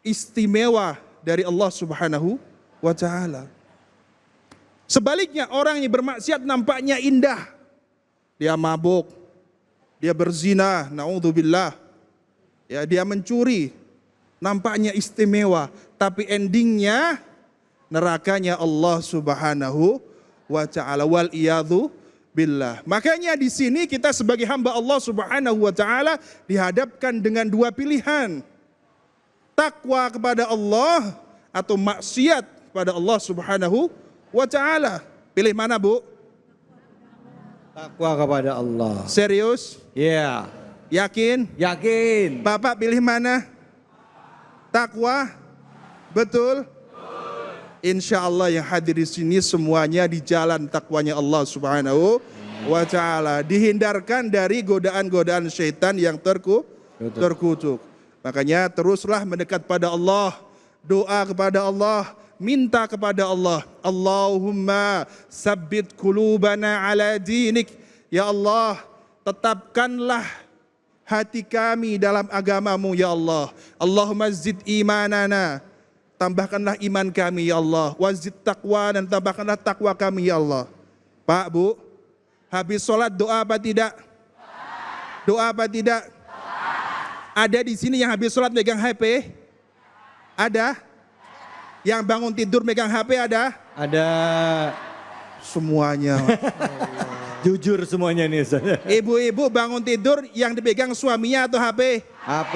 istimewa dari Allah Subhanahu wa ta'ala. Sebaliknya orang yang bermaksiat nampaknya indah. Dia mabuk, dia berzina, na'udzubillah. Ya, dia mencuri, nampaknya istimewa. Tapi endingnya nerakanya Allah Subhanahu wa ta'ala, wal iyadhu billah. Makanya di sini kita sebagai hamba Allah Subhanahu wa ta'ala dihadapkan dengan dua pilihan. Takwa kepada Allah atau maksiat kepada Allah Subhanahu wa ta'ala. Pilih mana, Bu? Takwa kepada Allah. Serius? Ya. Yakin? Yakin. Bapak pilih mana? Takwa? Betul? Insya Allah yang hadir di sini semuanya di jalan takwanya Allah Subhanahu wa ta'ala. Dihindarkan dari godaan-godaan syaitan yang terkutuk. Makanya teruslah mendekat pada Allah. Doa kepada Allah. Minta kepada Allah. Allahumma sabbit qulubana ala dinik. Ya Allah, tetapkanlah hati kami dalam agamamu ya Allah. Allahumma zid imanana. Tambahkanlah iman kami ya Allah. Wazid taqwa, dan tambahkanlah takwa kami ya Allah. Pak, Bu, habis sholat doa apa tidak? Doa apa tidak? Ada di sini yang habis sholat megang HP? Ada? Yang bangun tidur megang HP ada? Ada. Semuanya. Jujur semuanya nih Ustaz. Ibu-ibu bangun tidur yang dipegang suaminya atau HP? HP.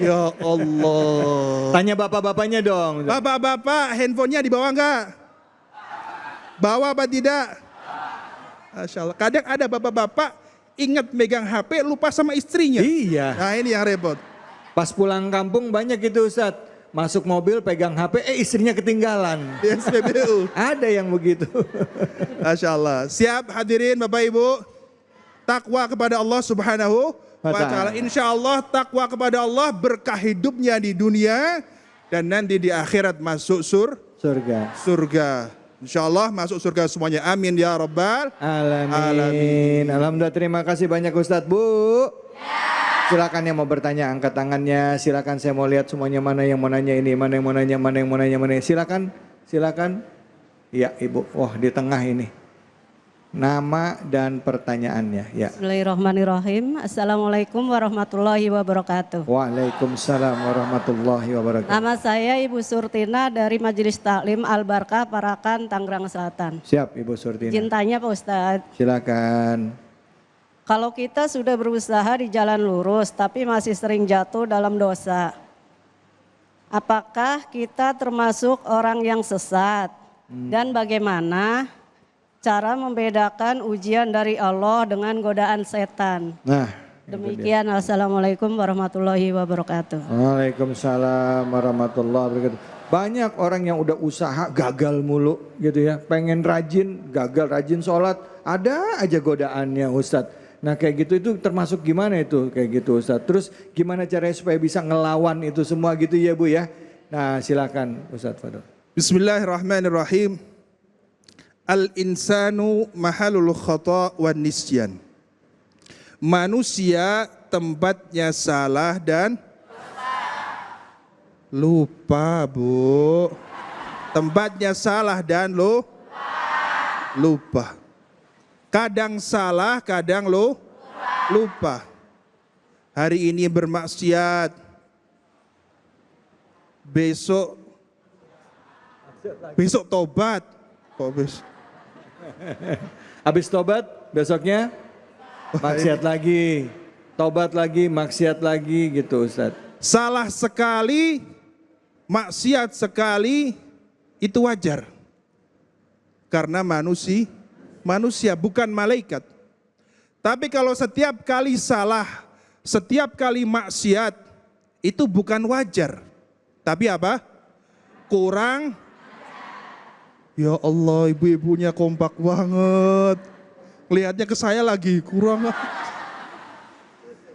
Ya Allah. Tanya bapak-bapaknya dong. Bapak-bapak handphonenya dibawa enggak? Bawa apa tidak? Masya Allah. Kadang ada bapak-bapak ingat megang HP lupa sama istrinya. Iya. Nah ini yang repot. Pas pulang kampung banyak itu Ustaz. masuk mobil pegang HP, istrinya ketinggalan. Di SPBU. Ada yang begitu. Masya Allah. Siap hadirin Bapak Ibu? Takwa kepada Allah Subhanahu wa Ta'ala. Insya Allah takwa kepada Allah berkah hidupnya di dunia dan nanti di akhirat masuk surga. Insya Allah masuk surga semuanya. Amin ya Rabbal Alamin. Alhamdulillah, terima kasih banyak Ustadz. Bu, silakan yang mau bertanya angkat tangannya. Silakan, saya mau lihat semuanya, mana yang mau nanya ini, mana yang mau nanya, mana yang mau nanya, mana. Silakan. Iya Ibu. Wah, di tengah ini. Nama dan pertanyaannya. Ya. Bismillahirrahmanirrahim. Assalamualaikum warahmatullahi wabarakatuh. Waalaikumsalam warahmatullahi wabarakatuh. Nama saya Ibu Surtina dari Majelis Taklim Al-Barkah Parakan, Tangerang Selatan. Siap Ibu Surtina. Izin tanya Pak Ustadz. Silakan. Kalau kita sudah berusaha di jalan lurus tapi masih sering jatuh dalam dosa, apakah kita termasuk orang yang sesat? Dan bagaimana cara membedakan ujian dari Allah dengan godaan setan? Nah, Demikian. Assalamualaikum warahmatullahi wabarakatuh. Waalaikumsalam warahmatullahi wabarakatuh. Banyak orang yang udah usaha gagal mulu gitu ya. Pengen rajin, gagal, rajin sholat. Ada aja godaannya Ustadz. Nah kayak gitu itu termasuk gimana itu kayak gitu Ustadz. Terus gimana caranya supaya bisa ngelawan itu semua gitu ya Bu ya. Nah silakan Ustadz Fadol. Bismillahirrahmanirrahim. Al-insanu mahalul khata' wan nisyan. Manusia tempatnya salah dan lupa, Bu. Tempatnya salah dan lupa. Kadang salah, kadang lupa. Hari ini bermaksiat. Besok tobat. Habis tobat besoknya maksiat lagi, tobat lagi, maksiat lagi gitu Ustadz. Salah sekali, maksiat sekali itu wajar. Karena manusia bukan malaikat. Tapi kalau setiap kali salah, setiap kali maksiat itu bukan wajar. Tapi apa? Kurang. Ya Allah, ibu-ibunya kompak banget. Lihatnya ke saya lagi, kurang.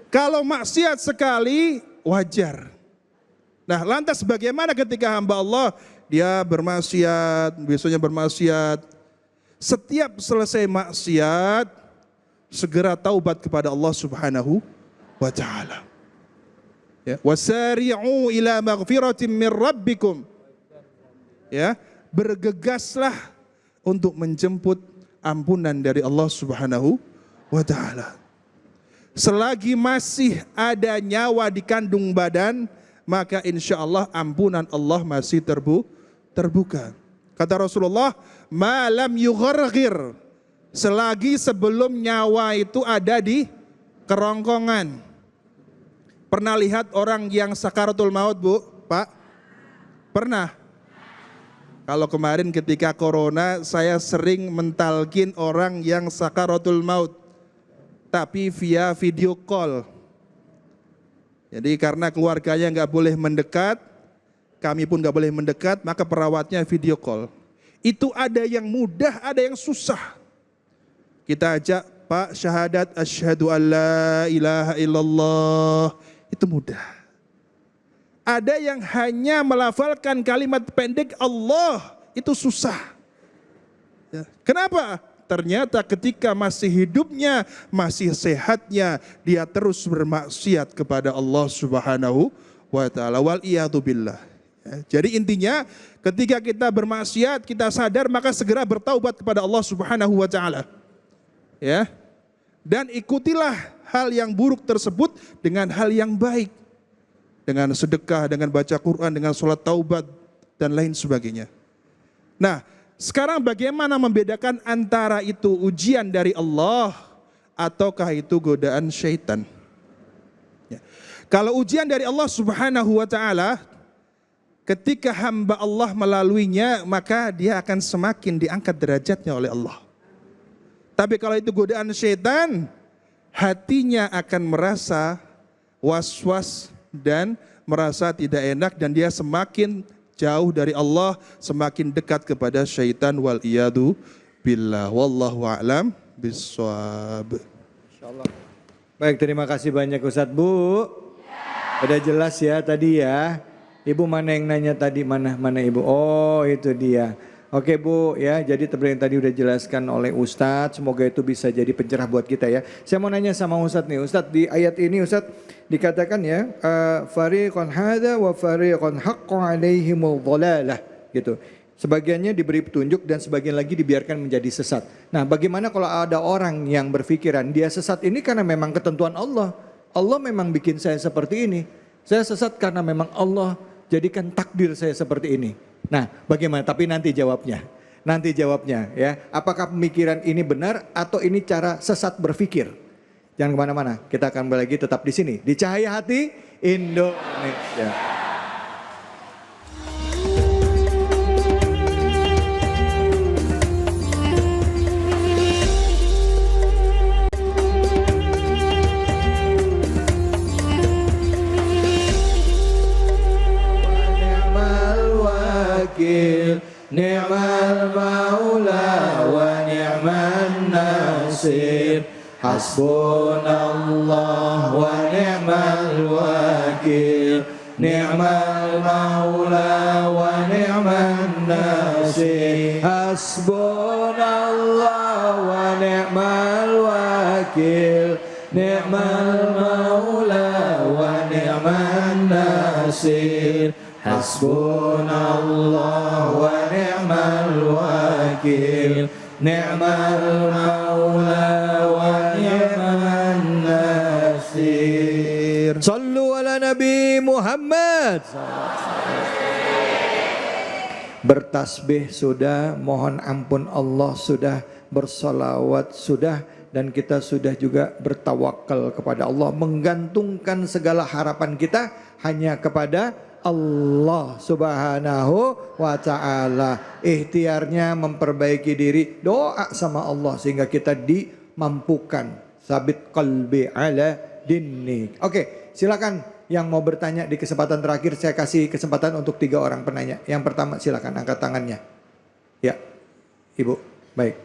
Kalau maksiat sekali, wajar. Nah, lantas bagaimana ketika hamba Allah, dia bermaksiat, besoknya bermaksiat. Setiap selesai maksiat, segera taubat kepada Allah Subhanahu wa Ta'ala. Ya, wasari'u ila maghfiratin min rabbikum. Ya, bergegaslah untuk menjemput ampunan dari Allah Subhanahu wa Ta'ala. Selagi masih ada nyawa di kandung badan, maka insya Allah ampunan Allah masih terbuka. Kata Rasulullah, malam yugharghir, selagi sebelum nyawa itu ada di kerongkongan. Pernah lihat orang yang sakaratul maut, Bu? Pak? Pernah? Kalau kemarin ketika corona, saya sering mentalkin orang yang sakaratul maut, tapi via video call. Jadi karena keluarganya nggak boleh mendekat, kami pun nggak boleh mendekat, maka perawatnya video call. Itu ada yang mudah, ada yang susah. Kita ajak, Pak, syahadat asyhadu an la ilaha illallah, itu mudah. Ada yang hanya melafalkan kalimat pendek Allah, itu susah. Ya. Kenapa? Ternyata ketika masih hidupnya, masih sehatnya, dia terus bermaksiat kepada Allah Subhanahu wa Ta'ala. Wal-iyadu billah. Ya. Jadi intinya ketika kita bermaksiat, kita sadar, maka segera bertaubat kepada Allah Subhanahu wa Ta'ala. Ya. Dan ikutilah hal yang buruk tersebut dengan hal yang baik. Dengan sedekah, dengan baca Quran, dengan sholat taubat, dan lain sebagainya. Nah, sekarang bagaimana membedakan antara itu ujian dari Allah, ataukah itu godaan syaitan? Ya. Kalau ujian dari Allah Subhanahu wa Ta'ala, ketika hamba Allah melaluinya, maka dia akan semakin diangkat derajatnya oleh Allah. Tapi kalau itu godaan syaitan, hatinya akan merasa was-was, dan merasa tidak enak, dan dia semakin jauh dari Allah, semakin dekat kepada syaitan, wal iyadu billah. Wallahu a'lam bissawab. Insyaallah. Baik, terima kasih banyak Ustadz. Bu, udah jelas ya tadi ya. Ibu mana yang nanya tadi, mana Ibu? Oh, itu dia. Oke Bu, ya, jadi yang tadi udah jelaskan oleh Ustadz, semoga itu bisa jadi pencerah buat kita ya. Saya mau nanya sama Ustadz nih, Ustadz di ayat ini Ustadz dikatakan ya, fariqan hadza wa fariqan haqqa alaihimul dhalalah gitu. Sebagiannya diberi petunjuk dan sebagian lagi dibiarkan menjadi sesat. Nah, bagaimana kalau ada orang yang berpikiran dia sesat ini karena memang ketentuan Allah. Allah memang bikin saya seperti ini. Saya sesat karena memang Allah jadikan takdir saya seperti ini. Nah, bagaimana? Tapi nanti jawabnya ya. Apakah pemikiran ini benar atau ini cara sesat berpikir? Jangan kemana-mana. Kita akan kembali lagi tetap di sini di Cahaya Hati Indonesia. Ni'mal maula wa ni'man nasir, hasbunallah wa ni'mal wakil. Ni'mal maula wa ni'man nasir, hasbunallah wa ni'mal wakil. Ni'mal maula wa ni'man nasir, hasbunallah wa ni'mal wakil. Ni'mal maula wa ni'man nasir. Sallu ala Nabi Muhammad. Bertasbih sudah, mohon ampun Allah sudah, bersolawat sudah, dan kita sudah juga bertawakal kepada Allah, menggantungkan segala harapan kita hanya kepada Allah subhanahu wa ta'ala. Ikhtiarnya memperbaiki diri, doa sama Allah sehingga kita dimampukan. Sabit qalbi ala dinni. Oke, silakan yang mau bertanya di kesempatan terakhir. Saya kasih kesempatan untuk 3 orang penanya. Yang pertama silakan angkat tangannya. Ya, Ibu. Baik.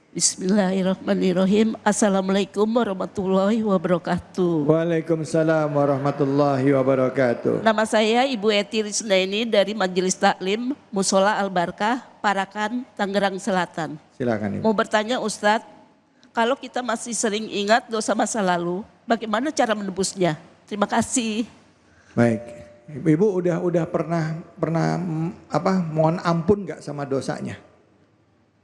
Bismillahirrahmanirrahim. Assalamualaikum warahmatullahi wabarakatuh. Waalaikumsalam warahmatullahi wabarakatuh. Nama saya Ibu Eti Risnaini dari Majelis Taklim Musola Al-Barkah, Parakan, Tangerang Selatan. Silakan Ibu. Mau bertanya Ustadz, kalau kita masih sering ingat dosa masa lalu, bagaimana cara menebusnya? Terima kasih. Baik. Ibu udah pernah mohon ampun nggak sama dosanya?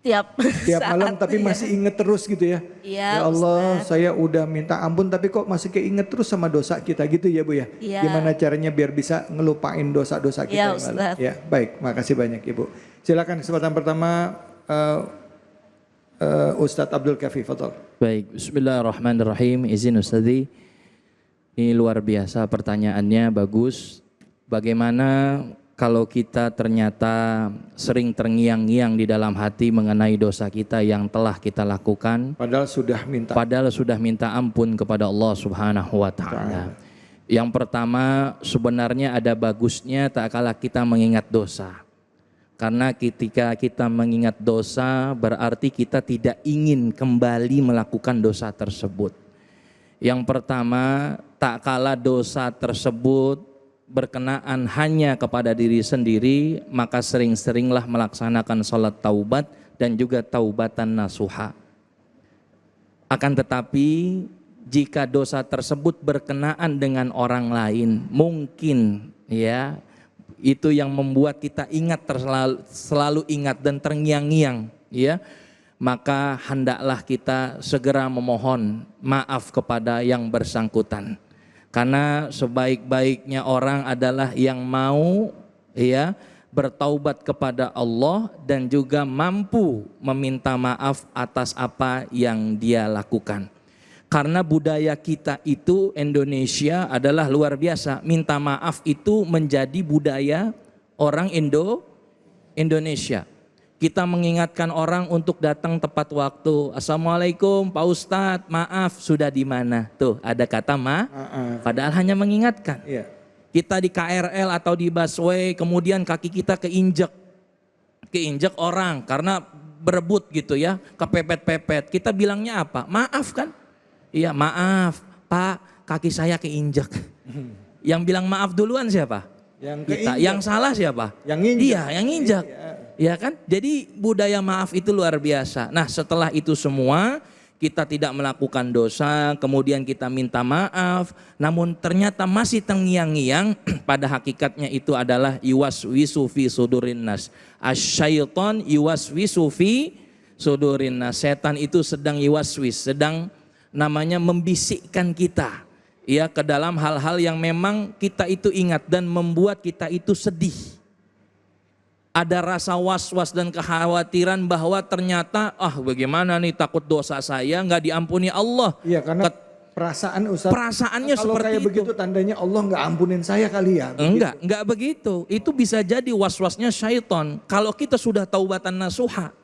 Tiap malam tapi masih inget terus gitu ya. Iya, ya Allah, Ustaz. saya udah minta ampun tapi kok masih keinget terus sama dosa kita gitu ya Bu ya. Iya. Gimana caranya biar bisa ngelupain dosa-dosa kita? Iya, Ustaz. Ya, baik, makasih banyak Ibu. Silakan kesempatan pertama Ustadz Abdul Kafi, fadhol. Baik, bismillahirrahmanirrahim. Izin Ustadzi. Ini luar biasa pertanyaannya, bagus. Bagaimana kalau kita ternyata sering terngiang-ngiang di dalam hati mengenai dosa kita yang telah kita lakukan, padahal sudah minta ampun kepada Allah Subhanahu wa taala. Yang pertama, sebenarnya ada bagusnya tak kalah kita mengingat dosa. Karena ketika kita mengingat dosa berarti kita tidak ingin kembali melakukan dosa tersebut. Yang pertama, tak kalah dosa tersebut berkenaan hanya kepada diri sendiri, maka sering-seringlah melaksanakan sholat taubat dan juga taubatan nasuha. Akan tetapi jika dosa tersebut berkenaan dengan orang lain, mungkin ya itu yang membuat kita ingat selalu ingat dan terngiang-ngiang ya, maka hendaklah kita segera memohon maaf kepada yang bersangkutan. Karena sebaik-baiknya orang adalah yang mau ya bertaubat kepada Allah dan juga mampu meminta maaf atas apa yang dia lakukan. Karena budaya kita itu Indonesia adalah luar biasa. Minta maaf itu menjadi budaya orang Indonesia. Kita mengingatkan orang untuk datang tepat waktu. Assalamualaikum Pak Ustadz, maaf sudah di mana? Tuh ada kata padahal hanya mengingatkan. Iya. Kita di KRL atau di busway, kemudian kaki kita keinjek orang karena berebut gitu ya, kepepet-pepet. Kita bilangnya apa? Maaf kan? Iya maaf Pak, kaki saya keinjek. Yang bilang maaf duluan siapa? Kita. Yang salah siapa? Yang nginjak. Iya, yang nginjak. Ya kan? Jadi budaya maaf itu luar biasa. Nah, setelah itu semua kita tidak melakukan dosa, kemudian kita minta maaf, namun ternyata masih terngiang-ngiang, pada hakikatnya itu adalah yuwaswisu fi sudurin nas. Asyaiton yuwaswisu fi sudurin nas. Setan itu sedang yuwaswis, sedang namanya membisikkan kita ya ke dalam hal-hal yang memang kita itu ingat dan membuat kita itu sedih. Ada rasa was-was dan kekhawatiran bahwa ternyata bagaimana nih, takut dosa saya nggak diampuni Allah. Iya, karena perasaan Ustaz. Perasaannya kalau seperti kayak itu. begitu tandanya Allah nggak ampunin saya kali ya. Enggak begitu. Itu bisa jadi was-wasnya syaitan. Kalau kita sudah taubatan nasuha,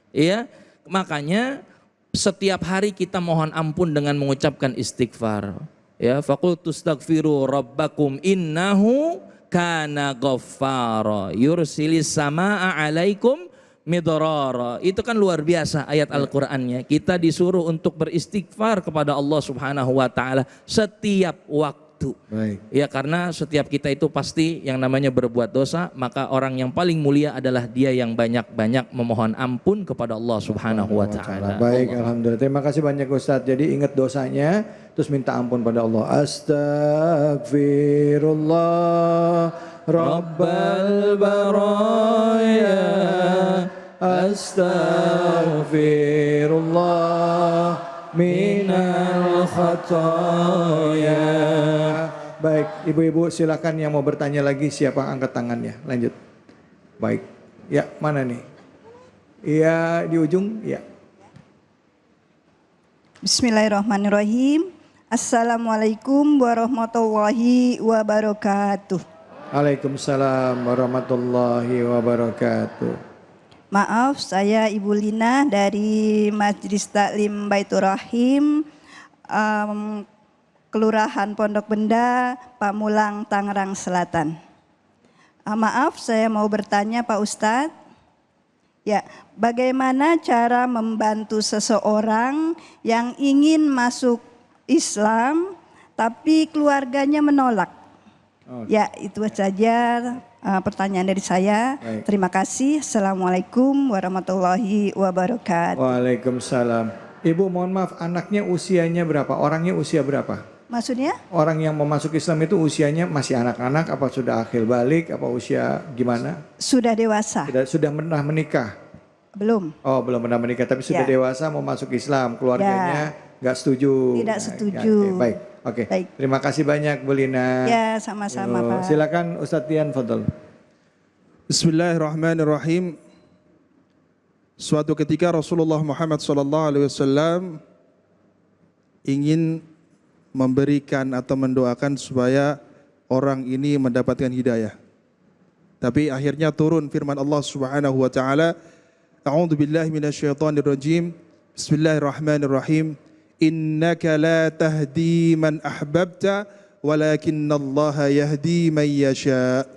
ya, makanya setiap hari kita mohon ampun dengan mengucapkan istighfar. Ya, faqultu astaghfiru rabbakum innahu kana ghaffara yursilis samaa alaikum midrara. Itu kan luar biasa ayat Al-Qur'annya. Kita disuruh untuk beristighfar kepada Allah Subhanahu wa taala setiap waktu. Baik. Ya, karena setiap kita itu pasti yang namanya berbuat dosa, maka orang yang paling mulia adalah dia yang banyak-banyak memohon ampun kepada Allah Subhanahu wa taala. Baik, alhamdulillah. Terima kasih banyak Ustadz. Jadi ingat dosanya, terus minta ampun pada Allah. Astaghfirullah Rabbal baraya. Astaghfirullah minal khataya. Baik, ibu-ibu silakan yang mau bertanya lagi, siapa angkat tangannya? Lanjut. Baik. Ya, mana nih? Iya, di ujung, ya. Bismillahirrahmanirrahim. Assalamualaikum warahmatullahi wabarakatuh. Waalaikumsalam warahmatullahi wabarakatuh. Maaf, saya Ibu Lina dari Majelis Taklim Baitur Rahim, Kelurahan Pondok Benda, Pamulang, Tangerang Selatan. Maaf, saya mau bertanya Pak Ustadz. Ya, bagaimana cara membantu seseorang yang ingin masuk Islam tapi keluarganya menolak? Ya, itu saja pertanyaan dari saya. Baik. Terima kasih. Assalamualaikum warahmatullahi wabarakatuh. Waalaikumsalam. Ibu mohon maaf, anaknya usianya berapa? Orangnya usia berapa? Maksudnya? Orang yang mau masuk Islam itu usianya masih anak-anak, apa sudah akhir balik, apa usia gimana? Sudah dewasa? Sudah pernah menikah? Belum. Oh, belum pernah menikah, tapi sudah dewasa mau masuk Islam, keluarganya nggak setuju. Tidak setuju. Oke, baik. Oke. Baik. Terima kasih banyak Bu Lina. Ya, sama-sama Pak. Silakan Ustadz Tian, fadhol. Bismillahirrahmanirrahim. Suatu ketika Rasulullah Muhammad SAW ingin memberikan atau mendoakan supaya orang ini mendapatkan hidayah. Tapi akhirnya turun firman Allah Subhanahu wa taala, A'udzu billahi minasyaitonir rajim. Bismillahirrahmanirrahim. Innaka la tahdi man ahbabta walakinallaha yahdi man yasha.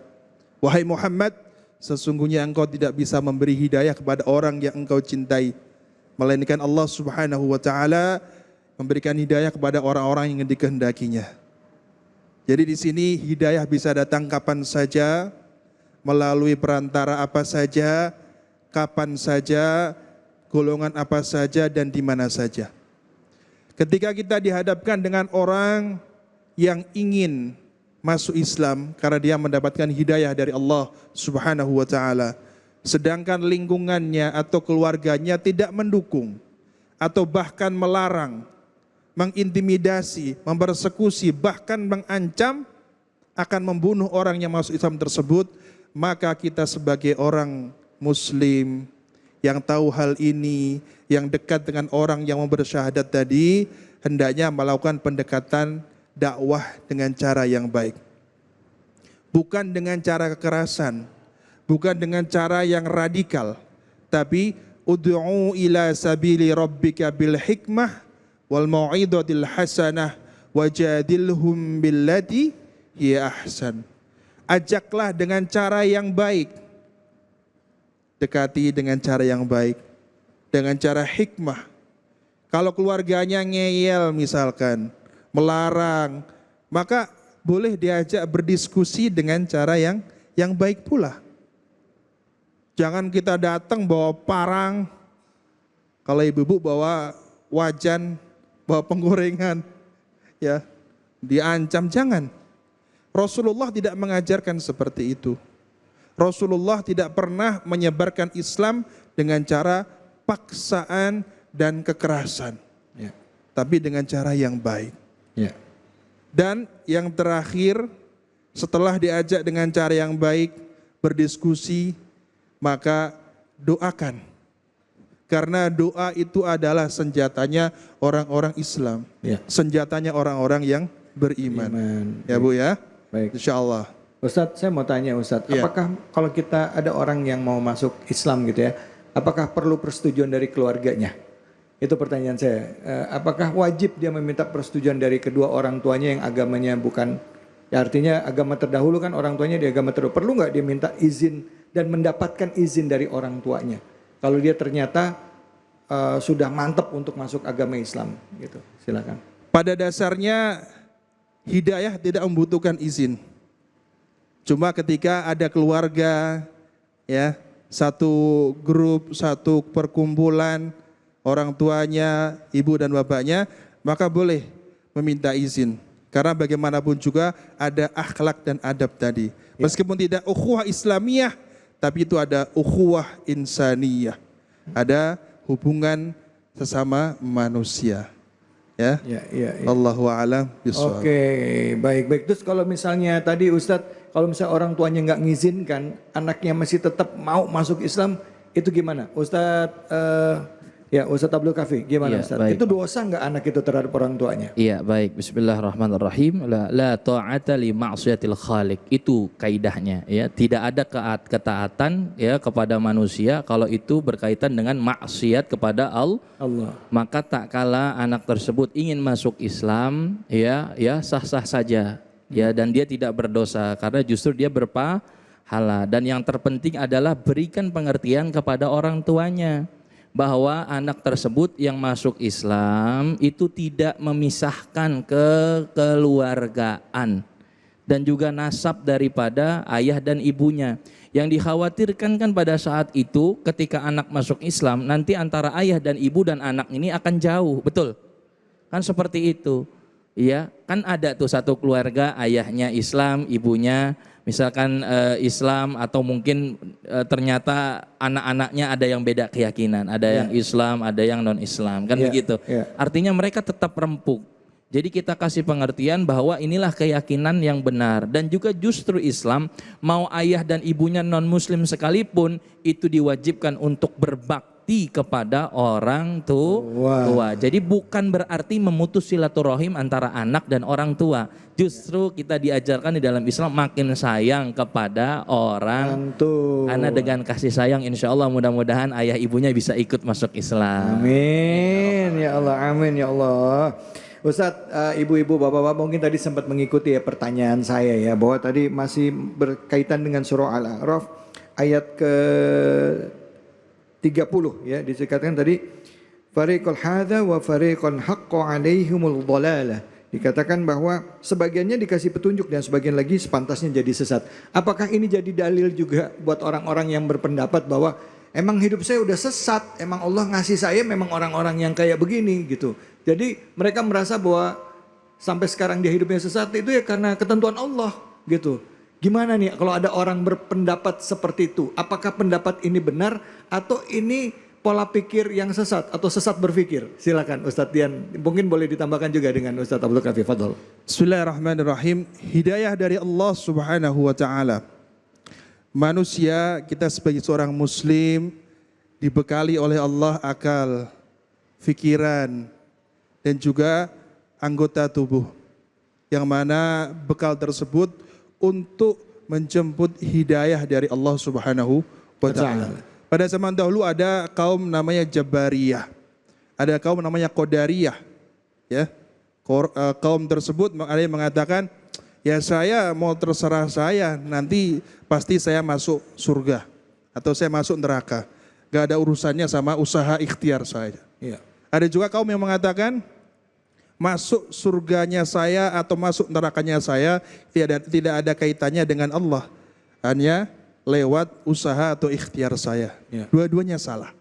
Wahai Muhammad, sesungguhnya engkau tidak bisa memberi hidayah kepada orang yang engkau cintai, melainkan Allah Subhanahu wa taala memberikan hidayah kepada orang-orang yang dikehendakinya. Jadi di sini hidayah bisa datang kapan saja, melalui perantara apa saja, kapan saja, golongan apa saja, dan di mana saja. Ketika kita dihadapkan dengan orang yang ingin masuk Islam karena dia mendapatkan hidayah dari Allah Subhanahu wa taala, sedangkan lingkungannya atau keluarganya tidak mendukung atau bahkan melarang, mengintimidasi, mempersekusi, bahkan mengancam akan membunuh orang yang masuk Islam tersebut, maka kita sebagai orang Muslim yang tahu hal ini, yang dekat dengan orang yang mau bersyahadat tadi, hendaknya melakukan pendekatan dakwah dengan cara yang baik. Bukan dengan cara kekerasan, bukan dengan cara yang radikal, tapi ud'u ila sabili rabbika bil hikmah wal mau'izatil hasanah wajadilhum billati hiya ahsan. Ajaklah dengan cara yang baik. Dekati dengan cara yang baik, dengan cara hikmah. Kalau keluarganya ngeyel misalkan, melarang, maka boleh diajak berdiskusi dengan cara yang baik pula. Jangan kita datang bawa parang, kalau ibu-ibu bawa wajan, bawa penggorengan, ya diancam, jangan. Rasulullah tidak mengajarkan seperti itu. Rasulullah tidak pernah menyebarkan Islam dengan cara paksaan dan kekerasan, ya, tapi dengan cara yang baik. Ya. Dan yang terakhir, setelah diajak dengan cara yang baik, berdiskusi, maka doakan. Karena doa itu adalah senjatanya orang-orang Islam, ya, senjatanya orang-orang yang beriman. Ya Bu ya, baik. Insya Allah. Ustadz, saya mau tanya Ustadz, Ya. apakah kalau kita ada orang yang mau masuk Islam gitu ya, apakah perlu persetujuan dari keluarganya? Itu pertanyaan saya. Apakah wajib dia meminta persetujuan dari kedua orang tuanya yang agamanya bukan, ya artinya agama terdahulu kan, orang tuanya di agama terdahulu. Perlu nggak dia minta izin dan mendapatkan izin dari orang tuanya? Kalau dia ternyata sudah mantap untuk masuk agama Islam, gitu. Silakan. Pada dasarnya hidayah tidak membutuhkan izin. Cuma ketika ada keluarga, ya, satu grup, satu perkumpulan, orang tuanya, ibu dan bapaknya, maka boleh meminta izin. Karena bagaimanapun juga ada akhlak dan adab tadi. Meskipun tidak ukhuwah Islamiyah, tapi itu ada ukhuwah insaniyah. Ada hubungan sesama manusia. Ya. Allahu a'lam bishawab. Oke, baik. Terus kalau misalnya tadi Ustadz, kalau misalnya orang tuanya nggak ngizinkan, anaknya masih tetap mau masuk Islam, itu gimana? Ustadz, Ustadz Abdul Kafi, gimana Ya, Ustadz? baik. Itu dosa nggak anak itu terhadap orang tuanya? Iya, baik. Bismillahirrahmanirrahim. La ta'ata li ma'siyatil khaliq. Itu kaidahnya, ya. Tidak ada ketaatan ya kepada manusia kalau itu berkaitan dengan maksiat kepada Allah. Maka tak kala anak tersebut ingin masuk Islam, ya sah-sah saja. Ya, dan dia tidak berdosa karena justru dia berpahala. Dan yang terpenting adalah berikan pengertian kepada orang tuanya bahwa anak tersebut yang masuk Islam itu tidak memisahkan kekeluargaan dan juga nasab daripada ayah dan ibunya. Yang dikhawatirkan kan pada saat itu ketika anak masuk Islam, nanti antara ayah dan ibu dan anak ini akan jauh, betul? Kan seperti itu. Iya, kan ada tuh satu keluarga ayahnya Islam, ibunya misalkan Islam, atau mungkin ternyata anak-anaknya ada yang beda keyakinan, ada yang Islam, ada yang non-Islam, kan begitu. Artinya mereka tetap rempuk. Jadi kita kasih pengertian bahwa inilah keyakinan yang benar, dan juga justru Islam mau ayah dan ibunya non-muslim sekalipun itu diwajibkan untuk berbakti kepada orang tua. Jadi bukan berarti memutus silaturahim antara anak dan orang tua. Justru kita diajarkan di dalam Islam makin sayang kepada orang tua. Karena dengan kasih sayang insya Allah mudah-mudahan ayah ibunya bisa ikut masuk Islam. Amin ya Allah, amin ya Allah. Ustadz, ibu-ibu, bapak-bapak mungkin tadi sempat mengikuti ya pertanyaan saya ya, bahwa tadi masih berkaitan dengan surah Al-A'raf ayat ke 30 ya, dikatakan tadi fariqul hadza wa fariqun haqqo alaihimul dhalalah. Dikatakan bahwa sebagiannya dikasih petunjuk dan sebagian lagi sepantasnya jadi sesat. Apakah ini jadi dalil juga buat orang-orang yang berpendapat bahwa emang hidup saya udah sesat, emang Allah ngasih saya memang orang-orang yang kayak begini gitu. Jadi mereka merasa bahwa sampai sekarang dia hidupnya sesat itu ya karena ketentuan Allah gitu. Gimana nih kalau ada orang berpendapat seperti itu? Apakah pendapat ini benar atau ini pola pikir yang sesat atau sesat berpikir? Silakan Ustadz Dian, mungkin boleh ditambahkan juga dengan Ustadz Abdul Kafi. Fadhol. Bismillahirrahmanirrahim. Hidayah dari Allah Subhanahu wa taala. Manusia, kita sebagai seorang muslim dibekali oleh Allah akal, pikiran, dan juga anggota tubuh. Yang mana bekal tersebut untuk menjemput hidayah dari Allah Subhanahu wa taala. Pada zaman dahulu ada kaum namanya Jabariyah, ada kaum namanya Qadariyah, ya. Kaum tersebut ada yang mengatakan, ya saya mau terserah saya, nanti pasti saya masuk surga atau saya masuk neraka, gak ada urusannya sama usaha ikhtiar saya. Iya. Ada juga kaum yang mengatakan masuk surganya saya atau masuk nerakanya saya tidak ada kaitannya dengan Allah, hanya lewat usaha atau ikhtiar saya. Ya. Dua-duanya salah.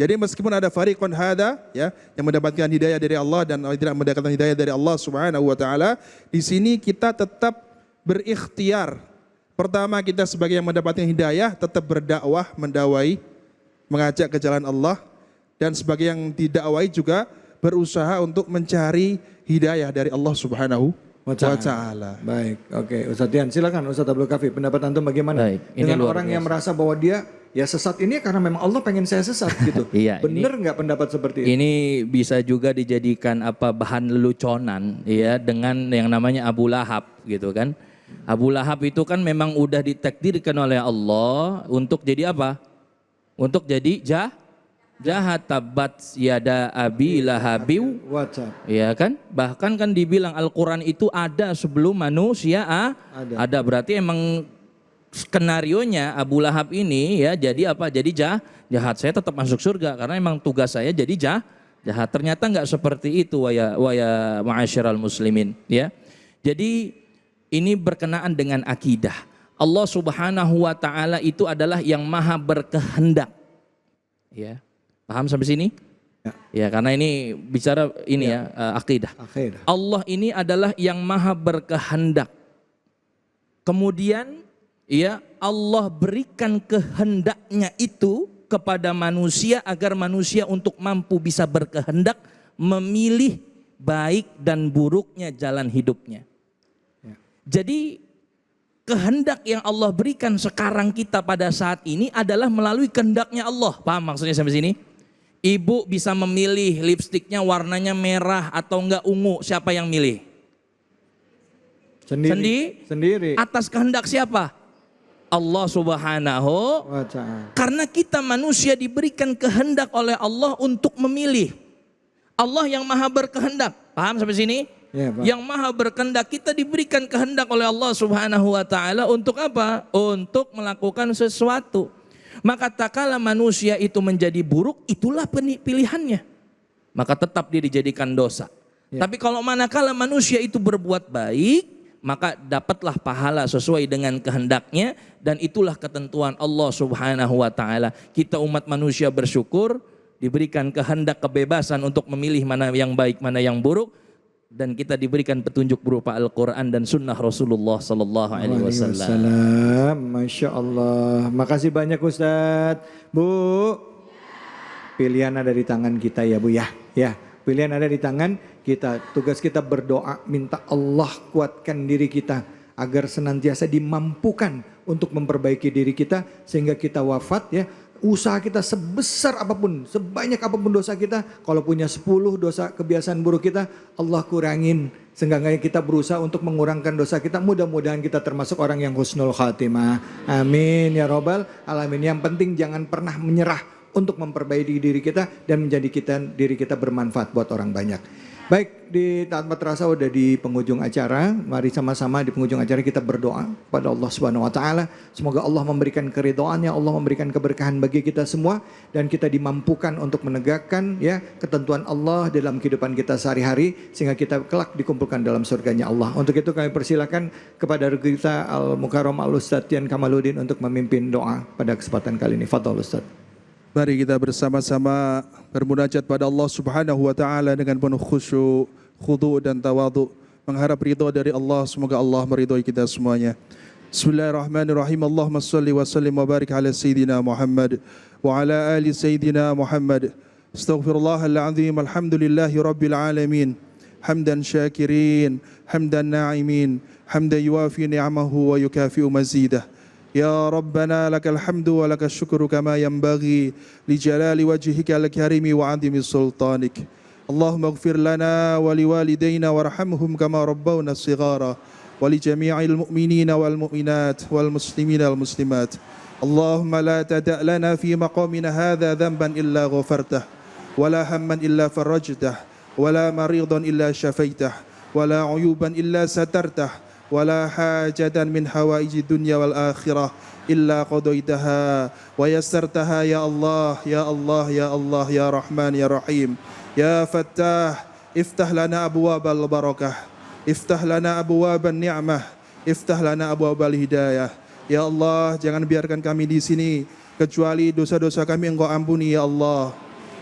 Jadi meskipun ada fariqun hada, ya, yang mendapatkan hidayah dari Allah dan tidak mendapatkan hidayah dari Allah Subhanahu wa taala, di sini kita tetap berikhtiar. Pertama, kita sebagai yang mendapatkan hidayah tetap berdakwah, mendakwai, mengajak ke jalan Allah, dan sebagai yang didakwai juga berusaha untuk mencari hidayah dari Allah Subhanahu wa ta'ala. Baik, oke. Ustadz Dian, silakan Ustadz Abdul Kafi, pendapat antum bagaimana? Baik, ini dengan luar orang biasa. yang merasa bahwa dia ya sesat ini karena memang Allah pengen saya sesat gitu. Iya, bener nggak pendapat seperti itu? Ini bisa juga dijadikan bahan leluconan ya dengan yang namanya Abu Lahab gitu kan. Abu Lahab itu kan memang udah ditakdirkan oleh Allah untuk jadi apa? Untuk jadi jahat, tabat yada abi lahabiw, ya kan? Bahkan kan dibilang Al-Quran itu ada sebelum manusia ada. Berarti emang skenarionya Abu Lahab ini ya jadi apa? Jadi jahat. Saya tetap masuk surga karena emang tugas saya jadi jahat. Ternyata nggak seperti itu waya ma'asyiral muslimin ya. Jadi ini berkenaan dengan akidah. Allah Subhanahu wa taala itu adalah yang maha berkehendak. Ya. Paham sampai sini? Ya, karena ini bicara ini akidah. Allah ini adalah yang maha berkehendak. Kemudian ya Allah berikan kehendaknya itu kepada manusia agar manusia untuk mampu bisa berkehendak memilih baik dan buruknya jalan hidupnya. Jadi kehendak yang Allah berikan sekarang kita pada saat ini adalah melalui kehendaknya Allah. Paham maksudnya sampai sini? Ibu bisa memilih lipstiknya warnanya merah atau enggak ungu, siapa yang milih? Sendiri. Atas kehendak siapa? Allah Subhanahu wa ta'ala. Karena kita manusia diberikan kehendak oleh Allah untuk memilih. Allah yang maha berkehendak. Paham sampai sini? Ya, yang maha berkehendak, kita diberikan kehendak oleh Allah Subhanahu wa ta'ala untuk apa? Untuk melakukan sesuatu. Maka tak kala manusia itu menjadi buruk, itulah pilihannya. Maka tetap dia dijadikan dosa. Ya. Tapi kalau manakala manusia itu berbuat baik, maka dapatlah pahala sesuai dengan kehendaknya. Dan itulah ketentuan Allah Subhanahu wa ta'ala. Kita umat manusia bersyukur, diberikan kehendak kebebasan untuk memilih mana yang baik, mana yang buruk. Dan kita diberikan petunjuk berupa Al-Quran dan Sunnah Rasulullah Sallallahu Alaihi Wasallam. Masya Allah. Makasih banyak Ustadz. Bu, pilihan ada di tangan kita ya Bu ya. Ya, pilihan ada di tangan kita. Tugas kita berdoa, minta Allah kuatkan diri kita agar senantiasa dimampukan untuk memperbaiki diri kita sehingga kita wafat ya. Usaha kita sebesar apapun, sebanyak apapun dosa kita, kalau punya 10 dosa kebiasaan buruk kita, Allah kurangin. Seenggaknya kita berusaha untuk mengurangkan dosa kita. Mudah-mudahan kita termasuk orang yang husnul khatimah. Amin ya robbal alamin. Yang penting jangan pernah menyerah untuk memperbaiki diri kita dan menjadi diri kita bermanfaat buat orang banyak. Baik, di tanpa terasa udah di penghujung acara. Mari sama-sama di penghujung acara kita berdoa pada Allah Subhanahu wa taala. Semoga Allah memberikan keridhaannya, Allah memberikan keberkahan bagi kita semua dan kita dimampukan untuk menegakkan ya ketentuan Allah dalam kehidupan kita sehari-hari sehingga kita kelak dikumpulkan dalam surganya Allah. Untuk itu kami persilakan kepada kita Al-Mukarram Al-Ustadz Dian Kamaluddin untuk memimpin doa pada kesempatan kali ini. Fadhol Ustadz. Mari kita bersama-sama bermunajat pada Allah Subhanahu wa taala dengan penuh khusyuk, khudu' dan tawadhu, mengharap ridha dari Allah. Semoga Allah meridhai kita semuanya. Bismillahirrahmanirrahim. Allahumma shalli wa sallim wa barik ala sayyidina Muhammad wa ala ali sayyidina Muhammad. Astaghfirullahal azim. Alhamdulillahi rabbil alamin. Hamdan syakirin, hamdan na'imin, hamdan yuwafi ni'amahu wa yukafi'u mazidah. يا ربنا لك الحمد ولك الشكر كما ينبغي لجلال وجهك الكريم وعظيم سلطانك. اللهم اغفر لنا ولوالدينا وارحمهم كما ربونا صغارا ولجميع المؤمنين والمؤمنات والمسلمين والمسلمات اللهم لا تدع لنا في مقامنا هذا ذنبا إلا غفرته ولا هما إلا فرجته ولا مريضا إلا شفيته ولا عيوبا إلا سترته ولا حاجة من حوائج الدنيا والآخرة إلا قضيتها ويسرتها يا الله يا الله يا الله يا رحمن يا رحيم يا فتاح افتح لنا أبواب البركة افتح لنا أبواب النعمة افتح لنا أبواب الهداية. Ya Allah, jangan biarkan kami di sini kecuali dosa-dosa kami Engkau ampuni ya Allah.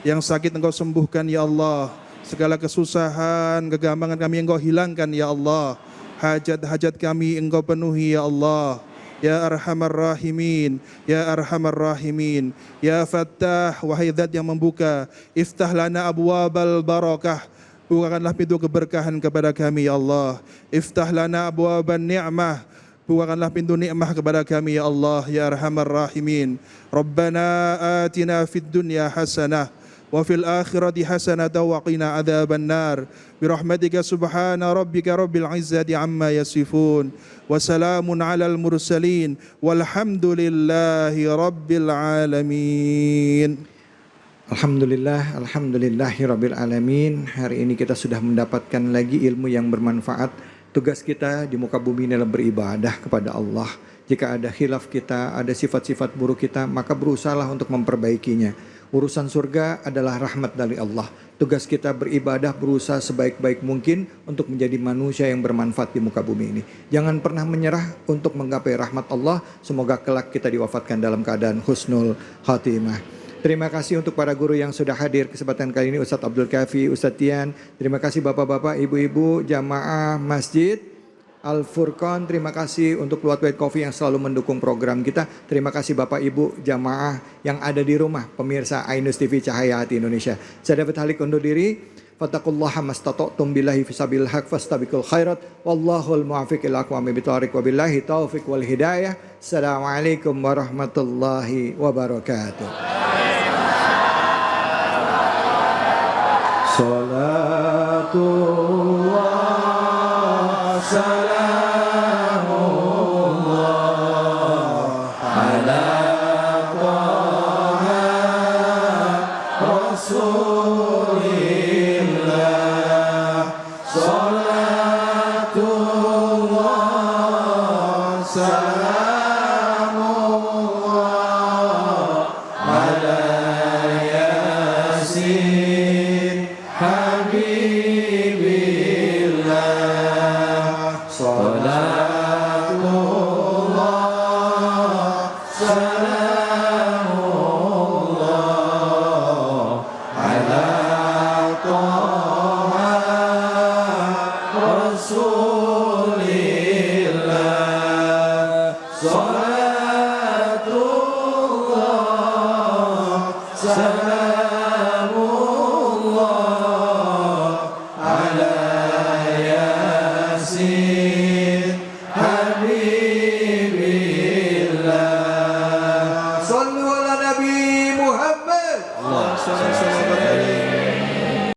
Yang sakit Engkau sembuhkan ya Allah. Segala kesusahan, kegampangan kami Engkau hilangkan ya Allah. Hajat-hajat kami Engkau penuhi ya Allah. Ya Arhamar Rahimin, Ya Arhamar Rahimin, Ya Fattah, wahai Zat yang membuka, iftah lana abwabal barakah, bukakanlah pintu keberkahan kepada kami ya Allah. Iftah lana abwaban ni'mah, bukakanlah pintu nikmah kepada kami ya Allah ya Arhamar Rahimin. Rabbana atina fid dunya hasanah wa fil akhirati hasanah wa qina adzaban nar. Birahmatika subhana rabbika rabbil izzati amma yasifun wa salamun alal mursalin walhamdulillahi rabbil alamin. Alhamdulillahi rabbil alamin. Hari ini kita sudah mendapatkan lagi ilmu yang bermanfaat. Tugas kita di muka bumi adalah beribadah kepada Allah. Jika ada khilaf kita, ada sifat-sifat buruk kita, maka berusahalah untuk memperbaikinya. Urusan surga adalah rahmat dari Allah. Tugas kita beribadah, berusaha sebaik-baik mungkin untuk menjadi manusia yang bermanfaat di muka bumi ini. Jangan pernah menyerah untuk menggapai rahmat Allah. Semoga kelak kita diwafatkan dalam keadaan husnul khatimah. Terima kasih untuk para guru yang sudah hadir kesempatan kali ini, Ustadz Abdul Kafi, Ustadz Tian. Terima kasih bapak-bapak, ibu-ibu, jamaah masjid Al-Furqan. Terima kasih untuk Luwat White Coffee yang selalu mendukung program kita. Terima kasih bapak ibu jamaah yang ada di rumah, pemirsa Ainus TV Cahaya Hati Indonesia. Saya David Halik undur diri. Fattaqullaha mastata'tum billahi fisabil haq fastabiqul khairat wallahul muwaffiq ila aqwamit thoriq wabillahi taufiq wal hidayah. Assalamualaikum warahmatullahi wabarakatuh. Salatullah salamullah ala Taha Rasulillah. Salatullah salamullah ala Yasin Habibillah. Salatullah salamullah ala Taha Rasulillah.